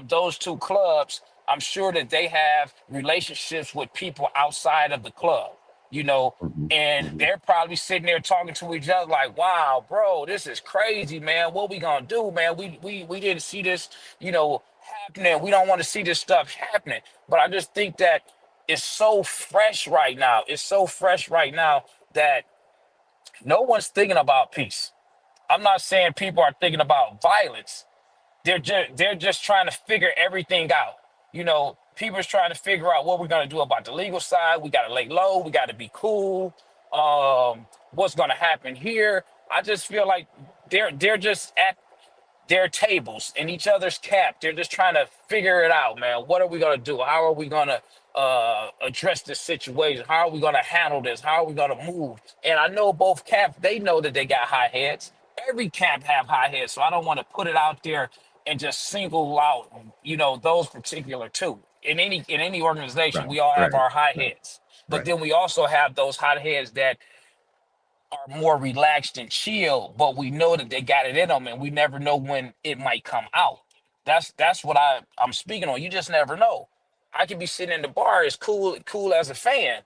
those two clubs, I'm sure that they have relationships with people outside of the club, you know, Hmm. and Hmm. they're probably sitting there talking to each other like, "Wow, bro, this is crazy, man. What we gonna do, man? We didn't see this, happening. We don't want to see this stuff happening." But I just think that it's so fresh right now. It's so fresh right now that no one's thinking about peace. I'm not saying people are thinking about violence. They're just trying to figure everything out. People's trying to figure out what we're gonna do about the legal side. We gotta lay low. We gotta be cool. What's gonna happen here? I just feel like they're just at their tables in each other's cap. They're just trying to figure it out, man. What are we gonna do? How are we gonna address this situation? How are we gonna handle this? How are we gonna move? And I know both camps, they know that they got high heads. Every camp have high heads, so I don't want to put it out there and just single out, those particular two. In any organization, Right. we all have Right. our high Right. heads, but Right. then we also have those hot heads that are more relaxed and chill, but we know that they got it in them, and we never know when it might come out. That's what I'm speaking on. You just never know. I could be sitting in the bar as cool as a fan,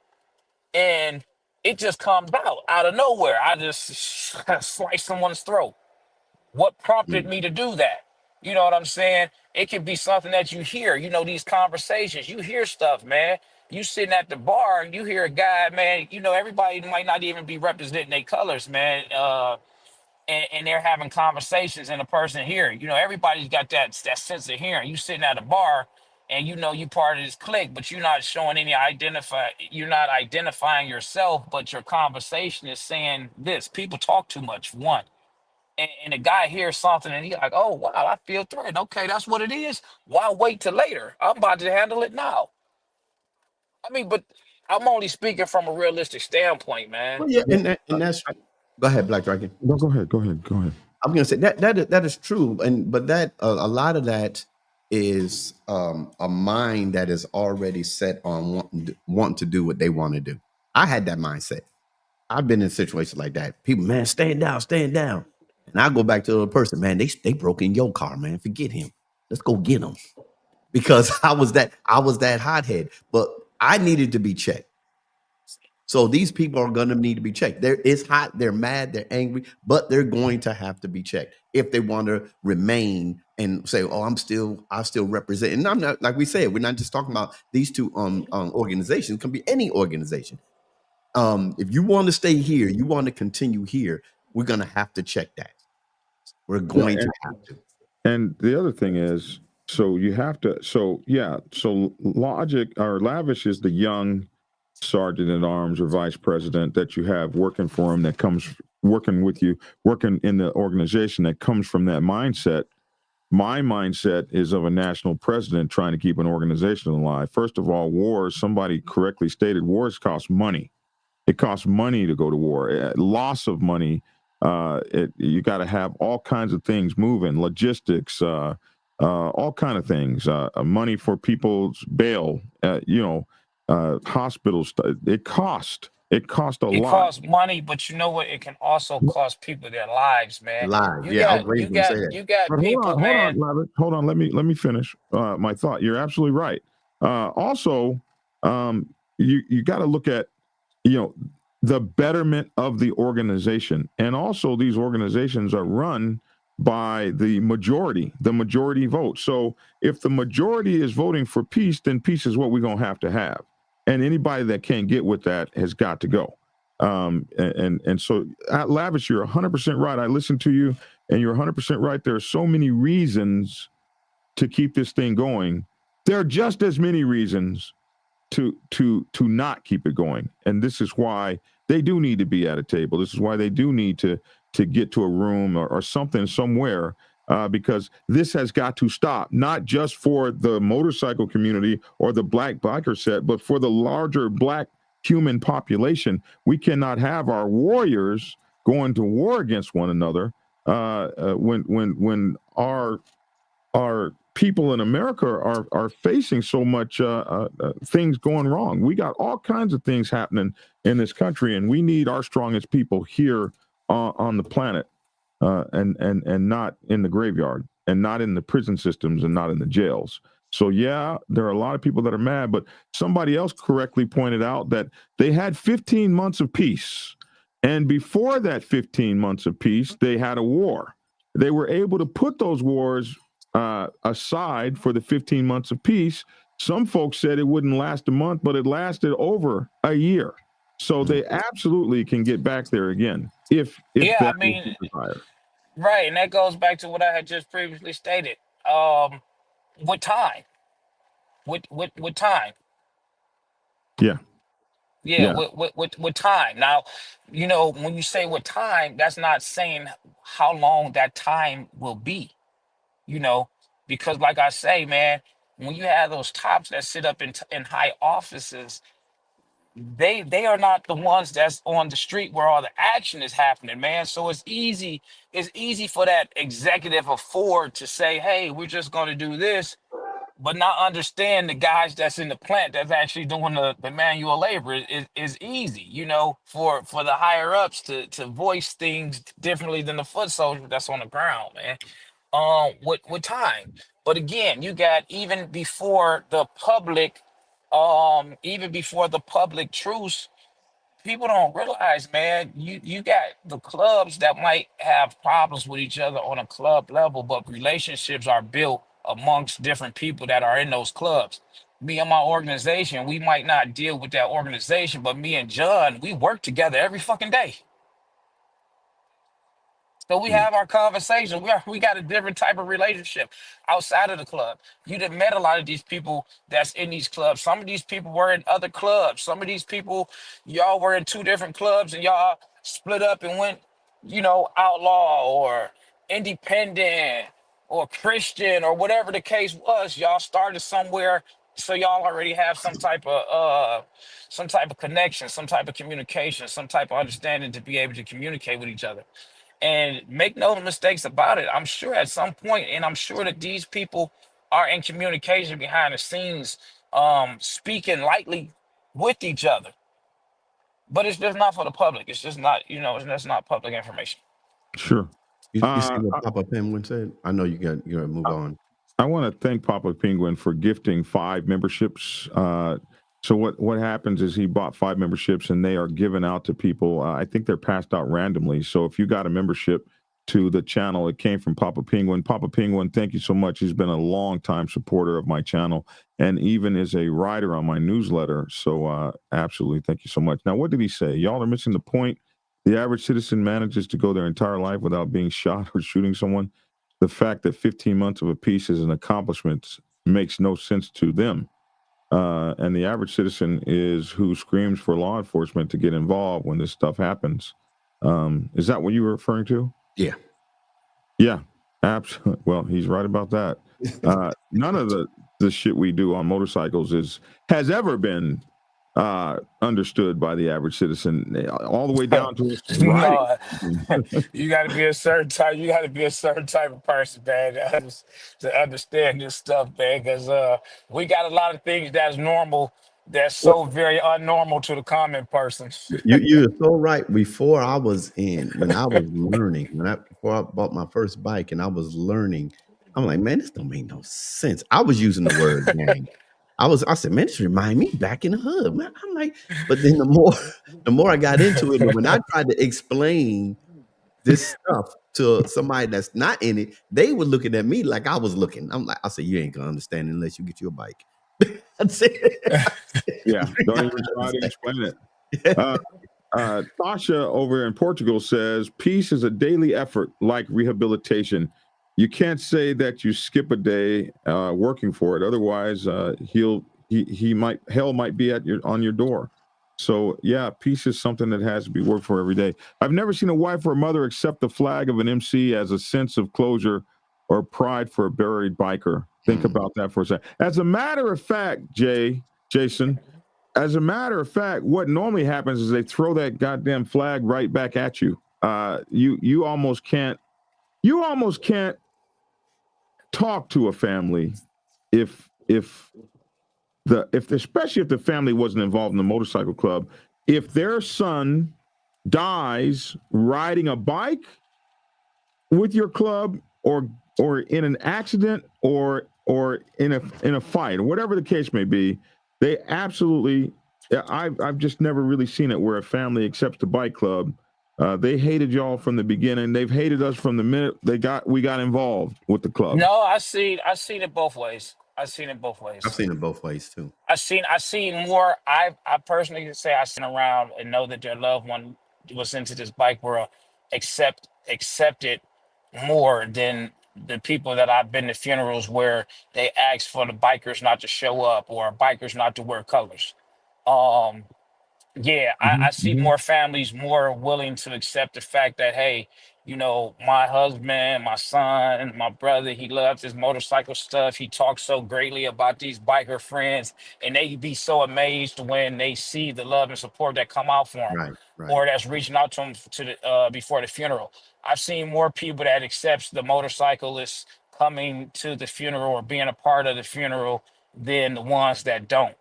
and it just comes out of nowhere. I just slice someone's throat. What prompted Mm. me to do that? You know what I'm saying? It could be something that you hear, these conversations. You hear stuff, man. You sitting at the bar and you hear a guy, man, everybody might not even be representing their colors, man. And they're having conversations and a person here. Everybody's got that sense of hearing. You sitting at a bar and you part of this clique, but you're not identifying yourself, but your conversation is saying this. People talk too much, one and the guy hears something and he's like, "Oh wow, I feel threatened. Okay, that's what it is. Why wait till later? I'm about to handle it now." I mean, but I'm only speaking from a realistic standpoint, man. Well, yeah, Yeah. and that's. Go ahead, Black Dragon. No, go ahead. Go ahead. Go ahead. I'm going to say that is true, and but that a lot of that is a mind that is already set on wanting to do what they want to do. I had that mindset. I've been in situations like that. People, man, stand down, and I go back to the other person, man. They broke in your car, man. Forget him. Let's go get him because I was that hothead, but I needed to be checked. So these people are going to need to be checked. It's hot, they're mad, they're angry, but they're going to have to be checked if they want to remain and say, "Oh, I still represent." And I'm not, like we said, we're not just talking about these two organizations. It can be any organization. If you want to stay here, you want to continue here, we're going to have to check that. We're Yeah, going to have to. and the other thing is, so you have to. So yeah. So logic or lavish is the young sergeant at arms or vice president that you have working for him that comes working with you, working in the organization that comes from that mindset. My mindset is of a national president trying to keep an organization alive. First of all, wars, somebody correctly stated, wars cost money. It costs money to go to war. Loss of money. You got to have all kinds of things moving, logistics, all kind of things. Money for people's bail. Hospitals. It costs. It costs a It lot. costs money, but you know what? It can also cost people their lives, man. Live. You Yeah, I was got waiting you for him to say got that. you got But people, hold on, man. Lavish. Hold on. Let me finish my thought. You're absolutely right. Also, you got to look at you know the betterment of the organization, and also these organizations are run by the majority vote. So if the majority is voting for peace, then peace is what we're gonna have to have, and anybody that can't get with that has got to go. And so, Lavish, you're 100% right. I listened to you, and you're 100% right. There are so many reasons to keep this thing going. There are just as many reasons to not keep it going, and this is why they do need to be at a table. This is why they do need to get to a room or something somewhere, because this has got to stop, not just for the motorcycle community or the black biker set, but for the larger black human population. We cannot have our warriors going to war against one another when our people in America are facing so much things going wrong. We got all kinds of things happening in this country, and we need our strongest people here on the planet, and not in the graveyard, and not in the prison systems, and not in the jails. So yeah, there are a lot of people that are mad, but somebody else correctly pointed out that they had 15 months of peace, and before that 15 months of peace, they had a war. They were able to put those wars aside for the 15 months of peace. Some folks said it wouldn't last a month, but it lasted over a year. So they absolutely can get back there again if Yeah, I that was mean, the desire. right, and that goes back to what I had just previously stated. With time, with time, Yeah, yeah, yeah, with time. Now, when you say with time, that's not saying how long that time will be. You know, because like I say, man, when you have those tops that sit up in high offices, they are not the ones that's on the street where all the action is happening, man. So it's easy for that executive of Ford to say, hey, we're just going to do this, but not understand the guys that's in the plant that's actually doing the manual labor is easy, for the higher ups to voice things differently than the foot soldier that's on the ground, man. With time. But again, you got even before the public truce, people don't realize, man, you got the clubs that might have problems with each other on a club level, but relationships are built amongst different people that are in those clubs. Me and my organization, we might not deal with that organization, but me and John, we work together every fucking day. So we Mm. have our conversation. We got a different type of relationship outside of the club. You done met a lot of these people that's in these clubs. Some of these people were in other clubs. Some of these people, y'all were in two different clubs and y'all split up and went, outlaw or independent or Christian or whatever the case was. Y'all started somewhere, so y'all already have some type of connection, some type of communication, some type of understanding to be able to communicate with each other. And make no mistakes about it. I'm sure at some point, and I'm sure that these people are in communication behind the scenes, speaking lightly with each other. But it's just not for the public. It's just not, it's just not public information. sure. You see Uh, what Papa Penguin said? I know you're gonna move on. I want to thank Papa Penguin for gifting 5 memberships. So what happens is he bought 5 memberships, and they are given out to people. I think they're passed out randomly. So if you got a membership to the channel, it came from Papa Penguin. Papa Penguin, thank you so much. He's been a long time supporter of my channel, and even is a writer on my newsletter. So absolutely, thank you so much. Now, what did he say? Y'all are missing the point. The average citizen manages to go their entire life without being shot or shooting someone. The fact that 15 months of a peace is an accomplishment makes no sense to them. And the average citizen is who screams for law enforcement to get involved when this stuff happens. Is that what you were referring to? Yeah. Yeah, absolutely. Well, he's right about that. None of the shit we do on motorcycles has ever been understood by the average citizen, all the way down to riding. No, you got to be a certain type. You got to be a certain type of person, man, to understand this stuff, man. Because we got a lot of things that's normal That's so very unnormal to the common person. You're so right. Before I was when I was learning, before I bought my first bike and I was learning, I'm like, man, this don't make no sense. I was using the word gang. I said, man, this remind me back in the hood. Man, I'm like, but then the more I got into it, and when I tried to explain this stuff to somebody that's not in it, they were looking at me like I was looking. I said, you ain't gonna understand unless you get your bike. That's it. Yeah, don't even try to explain it. Tasha over in Portugal says, peace is a daily effort like rehabilitation. You can't say that you skip a day working for it. Otherwise, hell might be on your door. So yeah, peace is something that has to be worked for every day. I've never seen a wife or a mother accept the flag of an MC as a sense of closure or pride for a buried biker. Think about that for a second. As a matter of fact, Jason, as a matter of fact, what normally happens is they throw that goddamn flag right back at you. You almost can't talk to a family especially if the family wasn't involved in the motorcycle club. If their son dies riding a bike with your club or in an accident or in a fight or whatever the case may be, they absolutely, I've just never really seen it where a family accepts the bike club. They hated y'all from the beginning. They've hated us from the minute we got involved with the club. No, I seen it both ways. I've seen it both ways. I've seen it both ways too. I seen more. I personally can say I seen around and know that their loved one was into this bike world, accepted more than the people that I've been to funerals where they ask for the bikers not to show up or bikers not to wear colors. Yeah, I see more families more willing to accept the fact that, hey, my husband, my son, my brother, he loves his motorcycle stuff. He talks so greatly about these biker friends, and they be so amazed when they see the love and support that come out for him, Right. or that's reaching out to him before the funeral. I've seen more people that accepts the motorcyclists coming to the funeral or being a part of the funeral than the ones that don't.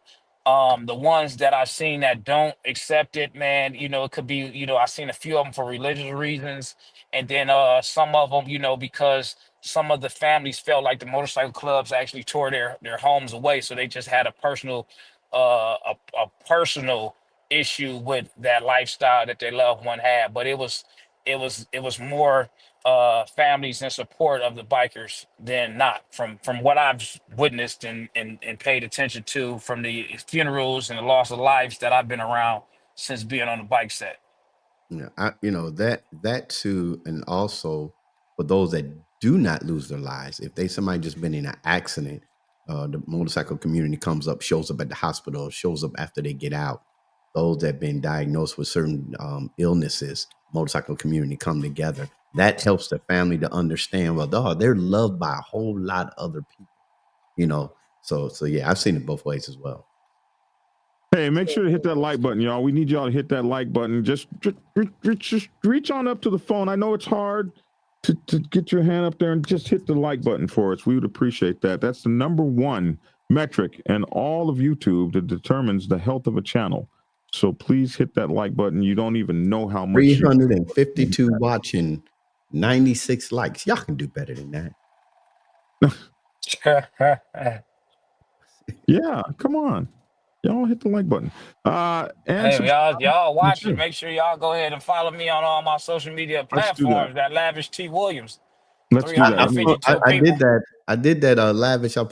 The ones that I've seen that don't accept it, man, it could be, I've seen a few of them for religious reasons. And then some of them, because some of the families felt like the motorcycle clubs actually tore their homes away. So they just had a personal a personal issue with that lifestyle that their loved one had. But it was more families in support of the bikers than not, from what I've witnessed and paid attention to from the funerals and the loss of lives that I've been around since being on the bike set. Yeah, that too, and also for those that do not lose their lives, if somebody just been in an accident, the motorcycle community shows up at the hospital, shows up after they get out. Those that have been diagnosed with certain illnesses, motorcycle community come together. That helps the family to understand, well, they're loved by a whole lot of other people, So yeah, I've seen it both ways as well. Hey, make sure to hit that like button, y'all. We need y'all to hit that like button. Just reach on up to the phone. I know it's hard to get your hand up there and just hit the like button for us. We would appreciate that. That's the number one metric in all of YouTube that determines the health of a channel. So please hit that like button. You don't even know how much. 352 watching, 96 likes. Y'all can do better than that. Yeah, come on. Y'all hit the like button. And y'all watching. Make sure y'all go ahead and follow me on all my social media platforms. That Lavish T. Williams. Let's do that. I did that. Lavish. I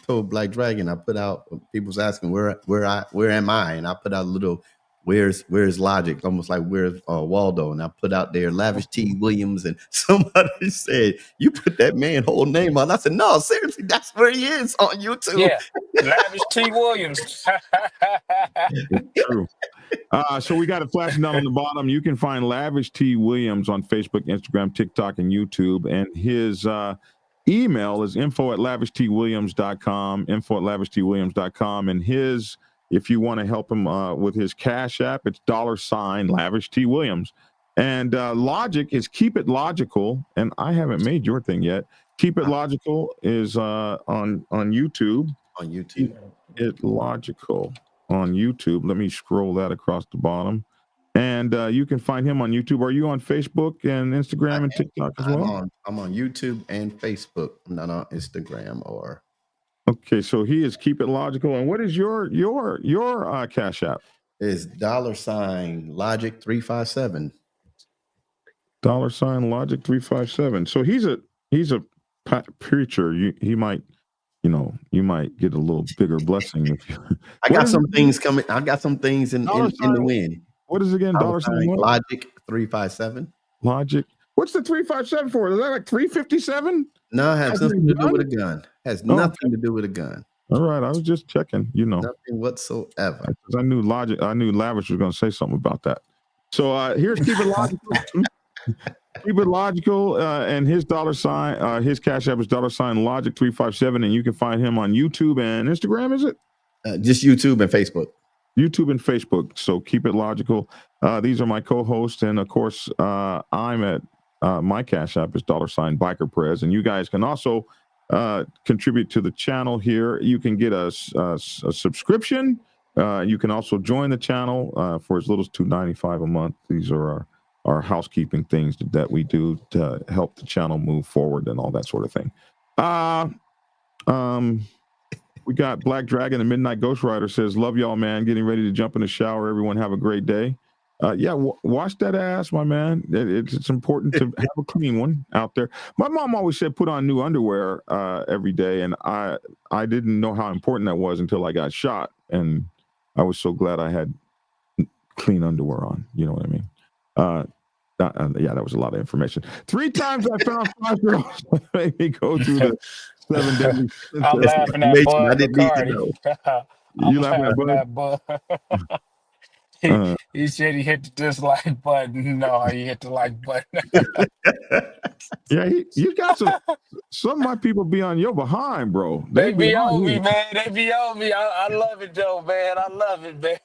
told Black Dragon. I put out. People's asking where am I, and I put out a little. Where's Logic? Almost like where's Waldo? And I put out there Lavish T. Williams, and somebody said, you put that man whole name on. I said, no, seriously, that's where he is on YouTube. Yeah, Lavish T. Williams. True. So we got it flashing down on the bottom. You can find Lavish T. Williams on Facebook, Instagram, TikTok, and YouTube. And his email is info@lavishtwilliams.com, info@lavishtwilliams.com. And if you want to help him with his Cash App, it's $ Lavish T. Williams. And Logic is Keep It Logical. And I haven't made your thing yet. Keep It Logical is on YouTube. On YouTube. It Logical on YouTube. Let me scroll that across the bottom. And you can find him on YouTube. Are you on Facebook and Instagram and TikTok as well? I'm on YouTube and Facebook. I'm not on Instagram or. Okay, so he is Keep It Logical. And what is your Cash App? Is $Logic 357. $Logic 357. So he's a preacher. You might, you might get a little bigger blessing if you. I got some things coming. I got some things in the wind. What is it again? Logic 357. Logic. What's the 357 for? Is that like 357? No, it has nothing to do with a gun. Has nothing to do with a gun. All right, I was just checking. Nothing whatsoever. Because I knew Lavish was going to say something about that. So here's Keep It Logical. Keep It Logical, and his $, his Cash App is $Logic 357, and you can find him on YouTube and Instagram. Is it? Just YouTube and Facebook. YouTube and Facebook. So Keep It Logical. These are my co-hosts, and of course, I'm at my Cash App is $Biker Prez, and you guys can also contribute to the channel here. You can get a subscription. You can also join the channel for as little as $2.95 a month. These are our housekeeping things that we do to help the channel move forward and all that sort of thing. We got Black Dragon, the Midnight Ghost Rider says, love y'all, man. Getting ready to jump in the shower. Everyone have a great day. Wash that ass, my man. It's important to have a clean one out there. My mom always said put on new underwear every day, and I didn't know how important that was until I got shot, and I was so glad I had clean underwear on. You know what I mean? That was a lot of information. 3 times I found 5 girls made me go through the 7 days. I'm laughing at Bud I didn't need to know. You laughing at Bud? He said he hit the dislike button. No, he hit the like button. Yeah, you got some of my people be on your behind, bro. They be on me, man. They be on me. I love it, though, man. I love it, man.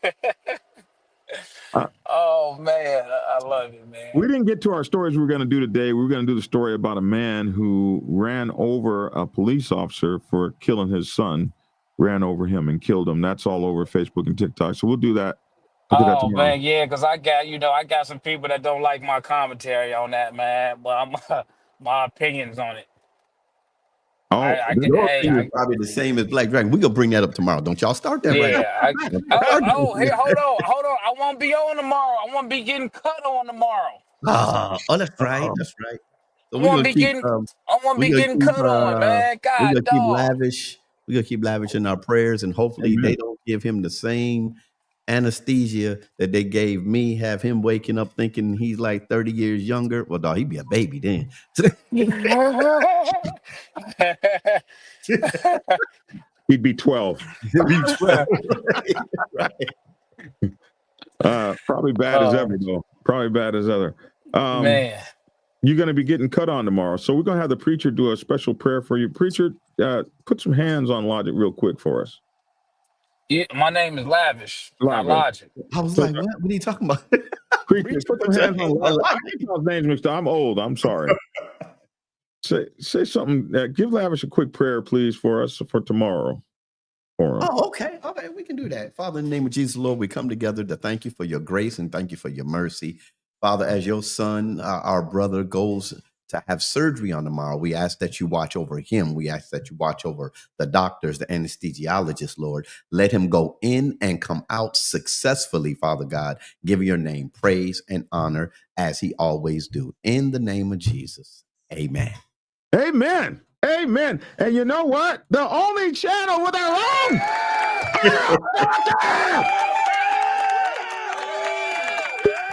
Oh, man. I love it, man. We didn't get to our stories we were going to do today. We were going to do the story about a man who ran over a police officer for killing his son, ran over him and killed him. That's all over Facebook and TikTok. So we'll do that. Oh, man, yeah, because I got some people that don't like my commentary on that, man. But I'm my opinions on it. Your opinion is probably the same as Black Dragon. We're going to bring that up tomorrow. Don't y'all start that right now. Hey, hold on. I won't be on tomorrow. I won't be getting cut on tomorrow. Oh, that's right. That's right. So I won't be getting cut on, man. God, we're going to keep Lavish in our prayers, and hopefully they don't give him the same anesthesia that they gave me, have him waking up thinking he's like 30 years younger. Well, dog, he'd be a baby then. He'd be 12. He'd be 12. Right. Probably bad as ever, though. Probably bad as ever. Man. You're going to be getting cut on tomorrow. So we're going to have the preacher do a special prayer for you. Preacher, put some hands on Logic real quick for us. Yeah, my name is Lavish, not Logic. I was like, what are you talking about? Preacher, put some hands on Logic. Names mixed up. I'm old. I'm sorry. Say something. Give Lavish a quick prayer, please, for us for tomorrow. Okay, we can do that. Father, in the name of Jesus, Lord, we come together to thank you for your grace and thank you for your mercy. Father, as your son, our brother, goes to have surgery on tomorrow, we ask that you watch over him. We ask that you watch over the doctors, the anesthesiologists, Lord. Let him go in and come out successfully, Father God. Give your name praise and honor as he always do. In the name of Jesus, amen. Amen. Amen. And you know what? The only channel with our own.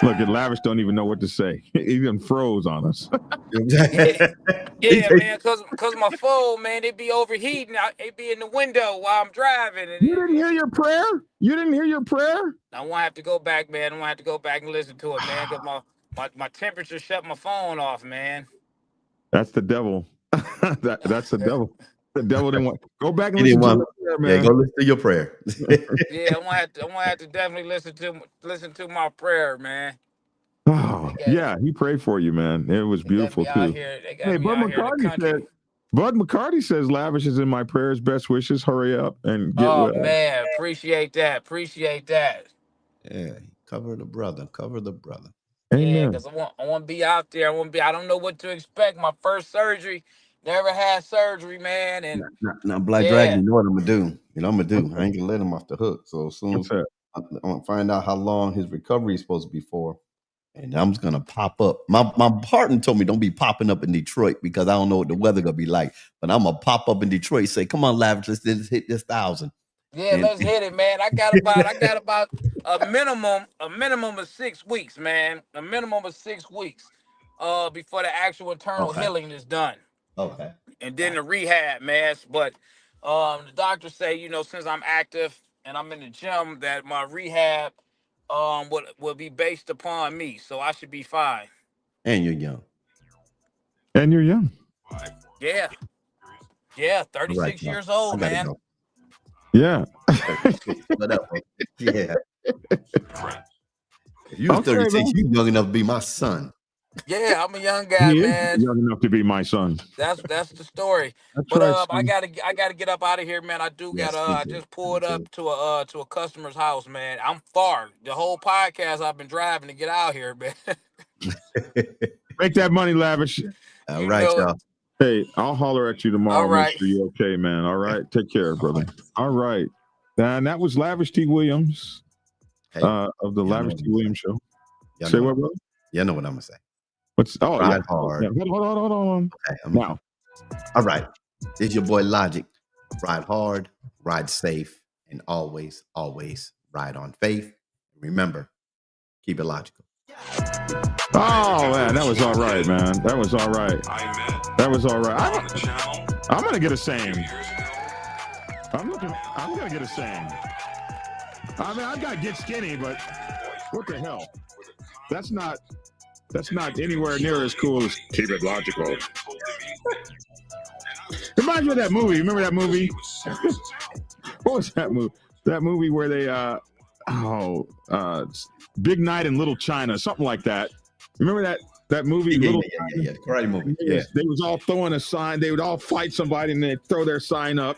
Look, at Lavish don't even know what to say. He even froze on us. Yeah, man, because my phone, man, it be overheating. It be in the window while I'm driving. You didn't hear your prayer? You didn't hear your prayer? I won't have to go back, man. I won't have to go back and listen to it, man, because my temperature shut my phone off, man. That's the devil. That's the devil. The devil didn't want. Go back and listen to your prayer, man. Yeah, go listen to your prayer. Yeah, I'm gonna have to definitely listen to my prayer, man. Oh, yeah, he prayed for you, man. It was beautiful too. Hey, Bud McCartney said Bud McCarty says Lavish is in my prayers. Best wishes. Hurry up and get Oh well. man, appreciate that. Appreciate that. Yeah, cover the brother. Cover the brother. Yeah, Amen. because I want to be out there. I don't know what to expect. My first surgery, never had surgery, man. And Now, Black Dragon, yeah, you know what I'm gonna do? You know what I'm gonna do? What's I ain't gonna let him off the hook. So as soon as that? I'm gonna find out how long his recovery is supposed to be for, and I'm just gonna pop up. My partner told me don't be popping up in Detroit because I don't know what the weather gonna be like. But I'm gonna pop up in Detroit, say, "Come on, Lavish, let's hit this 1,000." yeah, And let's hit it, man. I got about a minimum of 6 weeks, man. A minimum of 6 weeks, before the actual internal okay, healing is done, okay, and then got the rehab, man. But the doctors say, since I'm active and I'm in the gym, that my rehab will be based upon me, so I should be fine. and you're young. And you're young. Yeah, yeah, All right, 36 y'all. years I old, gotta man. go. Yeah. Whatever. Yeah. If you was Okay, 36, man. you young enough to be my son. Yeah, I'm a young guy, He is man. young enough to be my son. That's the story. That's But right, I son. gotta get up out of here, man. I do Yes, gotta. me I too. just Me pulled too. up to a customer's house, man. I'm far. The whole podcast I've been driving to get out here, man. Make that money, Lavish. All You right, know it. y'all. Hey, I'll holler at you All tomorrow. Make right. sure you're okay, man. All right. Take care, brother. All right. And that was Lavish T. Williams Hey, of the y'all know Lavish what T. I'm Williams show. Y'all Say know what, brother? you know what I'm gonna say. What's yeah. Ride hard. Yeah. Hold on. Okay, Now. All right. It's your boy Logic. Ride hard, ride safe, and always, always ride on faith. Remember, keep it logical. Oh man, that was all right, man. That was all right. That was all right. I'm gonna get a saying. I'm gonna get a saying. I mean, I've got to get skinny, but what the hell? That's not anywhere near as cool as keep it logical. Reminds me of that movie. Remember that movie? What was that movie? That movie where they Big Night in Little China, something like that. Remember that movie? Yeah. Karate movie. Yeah. They was all throwing a sign. They would all fight somebody and they'd throw their sign up.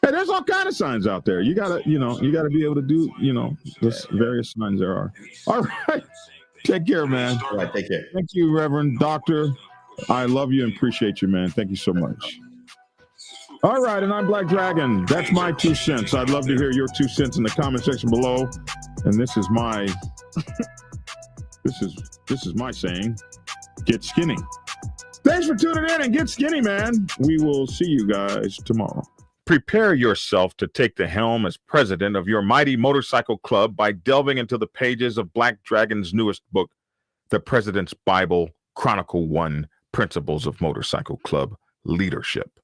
Hey, there's all kind of signs out there. You gotta be able to do, this various signs there are. All right. Take care, man. All right, take care. Thank you, Reverend Doctor. I love you and appreciate you, man. Thank you so much. All right, and I'm Black Dragon. That's my 2 cents. I'd love to hear your 2 cents in the comment section below. And this is my this is my saying. Get skinny. Thanks for tuning in and get skinny, man. We will see you guys tomorrow. Prepare yourself to take the helm as president of your mighty motorcycle club by delving into the pages of Black Dragon's newest book, The President's Bible, Chronicle 1, Principles of Motorcycle Club Leadership.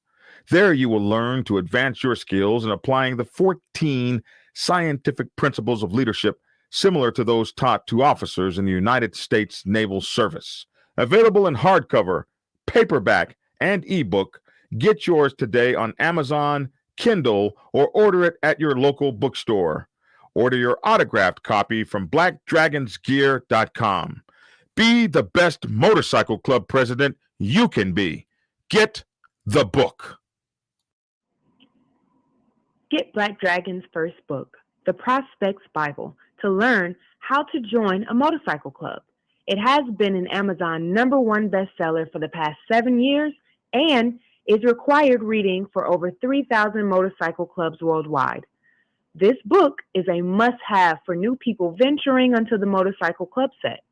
There you will learn to advance your skills in applying the 14 scientific principles of leadership similar to those taught to officers in the United States Naval Service. Available in hardcover, paperback, and ebook. Get yours today on Amazon, Kindle, or order it at your local bookstore. Order your autographed copy from blackdragonsgear.com. Be the best motorcycle club president you can be. Get the book. Get Black Dragon's first book, The Prospect's Bible, to learn how to join a motorcycle club. It has been an Amazon #1 bestseller for the past 7 years and is required reading for over 3,000 motorcycle clubs worldwide. This book is a must-have for new people venturing onto the motorcycle club set.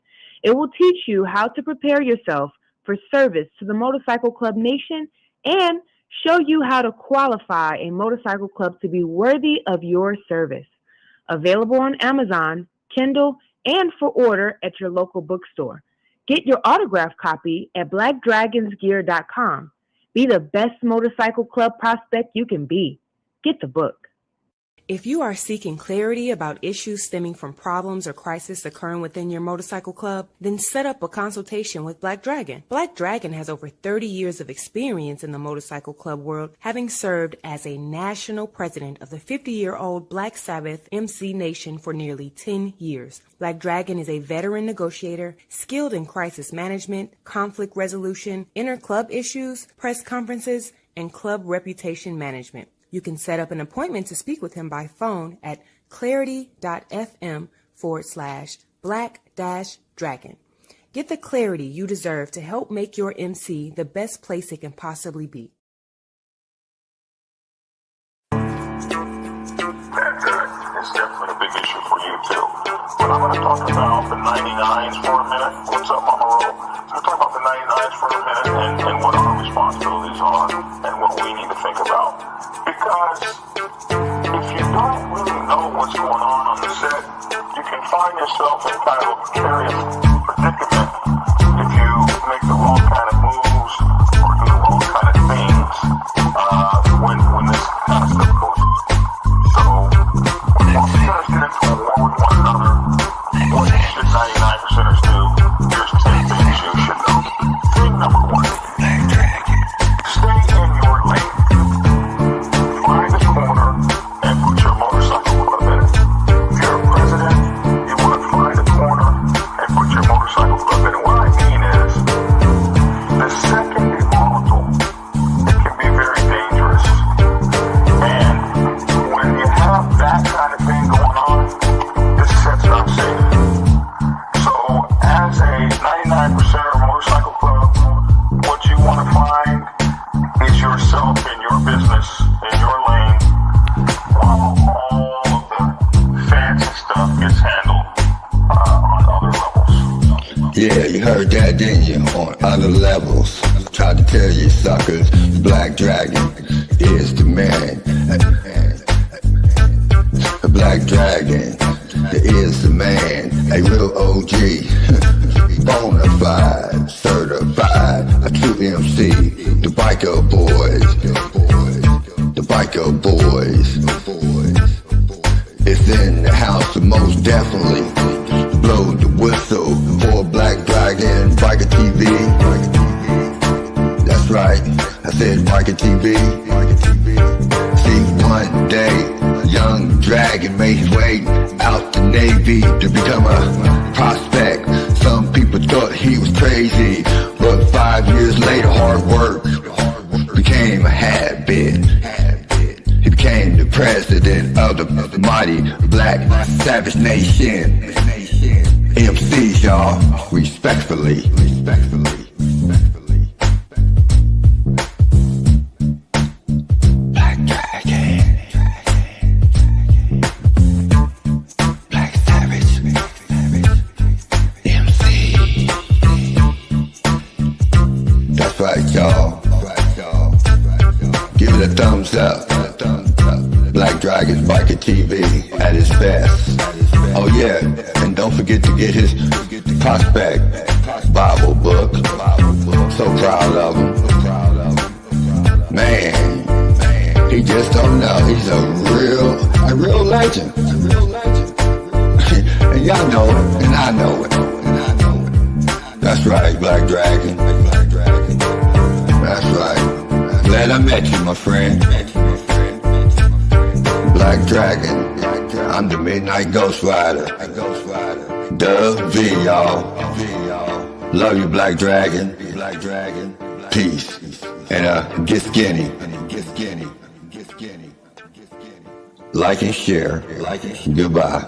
It will teach you how to prepare yourself for service to the motorcycle club nation and show you how to qualify a motorcycle club to be worthy of your service. Available on Amazon, Kindle, and for order at your local bookstore. Get your autographed copy at blackdragonsgear.com. Be the best motorcycle club prospect you can be. Get the book. If you are seeking clarity about issues stemming from problems or crises occurring within your motorcycle club, then set up a consultation with Black Dragon. Black Dragon has over 30 years of experience in the motorcycle club world, having served as a national president of the 50-year-old Black Sabbath MC Nation for nearly 10 years. Black Dragon is a veteran negotiator, skilled in crisis management, conflict resolution, inter-club issues, press conferences, and club reputation management. You can set up an appointment to speak with him by phone at clarity.fm/black-dragon. Get the clarity you deserve to help make your MC the best place it can possibly be. It's definitely a big issue for you too. But I'm going to talk about the 99s for a minute. What's up, Mama Roll? I'm going to talk about the 99s for a minute and what our responsibilities are and what we need to think about. Because if you don't really know what's going on the set, you can find yourself in kind of a precarious predicament if you make the wrong kind of moves or do the wrong kind of things when this kind of stuff goes on. So, when most percenters get into a war with one another, what should 99%ers do? Here's 10 things you should know. Thing number 1, stay in your lane. Find a corner and put your motorcycle club in it. If you're a president, you want to find a corner and put your motorcycle club in it. What I mean is, the set can be volatile. It can be very dangerous. And when you have that kind of thing going on, this set's not safe. So, as a 99%er motorcycle club, what you want to find is yourself in your business, in your lane, while all of the fancy stuff gets handled on other levels. Yeah, you heard that, didn't you? On other levels. Tried to tell you suckers, Black Dragon is the man. The Black Dragon is the man. A real OG. Bonafide, certified, a true MC. The biker boys. The biker boys. It's in the house, most definitely. Blow the whistle for Black Dragon, Biker TV. That's right, I said Biker TV. See, one day, young Dragon made his way out the Navy to become a prospect. Some people thought he was crazy, but 5 years later, hard work became a habit. He became the president of the mighty Black Savage Nation. MCs, y'all, respectfully. Black Dragon. Black Savage. MC. That's right, y'all. Give it a thumbs up. Black Dragon's Biker TV at its best. Oh yeah, and don't forget to get his prospect Bible book. So proud of him. Man, he just don't know. He's a real legend. And y'all know it, and I know it. That's right, Black Dragon. That's right. Glad I met you, my friend. Black Dragon, I'm the Midnight Ghost Rider. Dub V, y'all. Love you, Black Dragon. Peace. And get skinny. Like and share. Goodbye.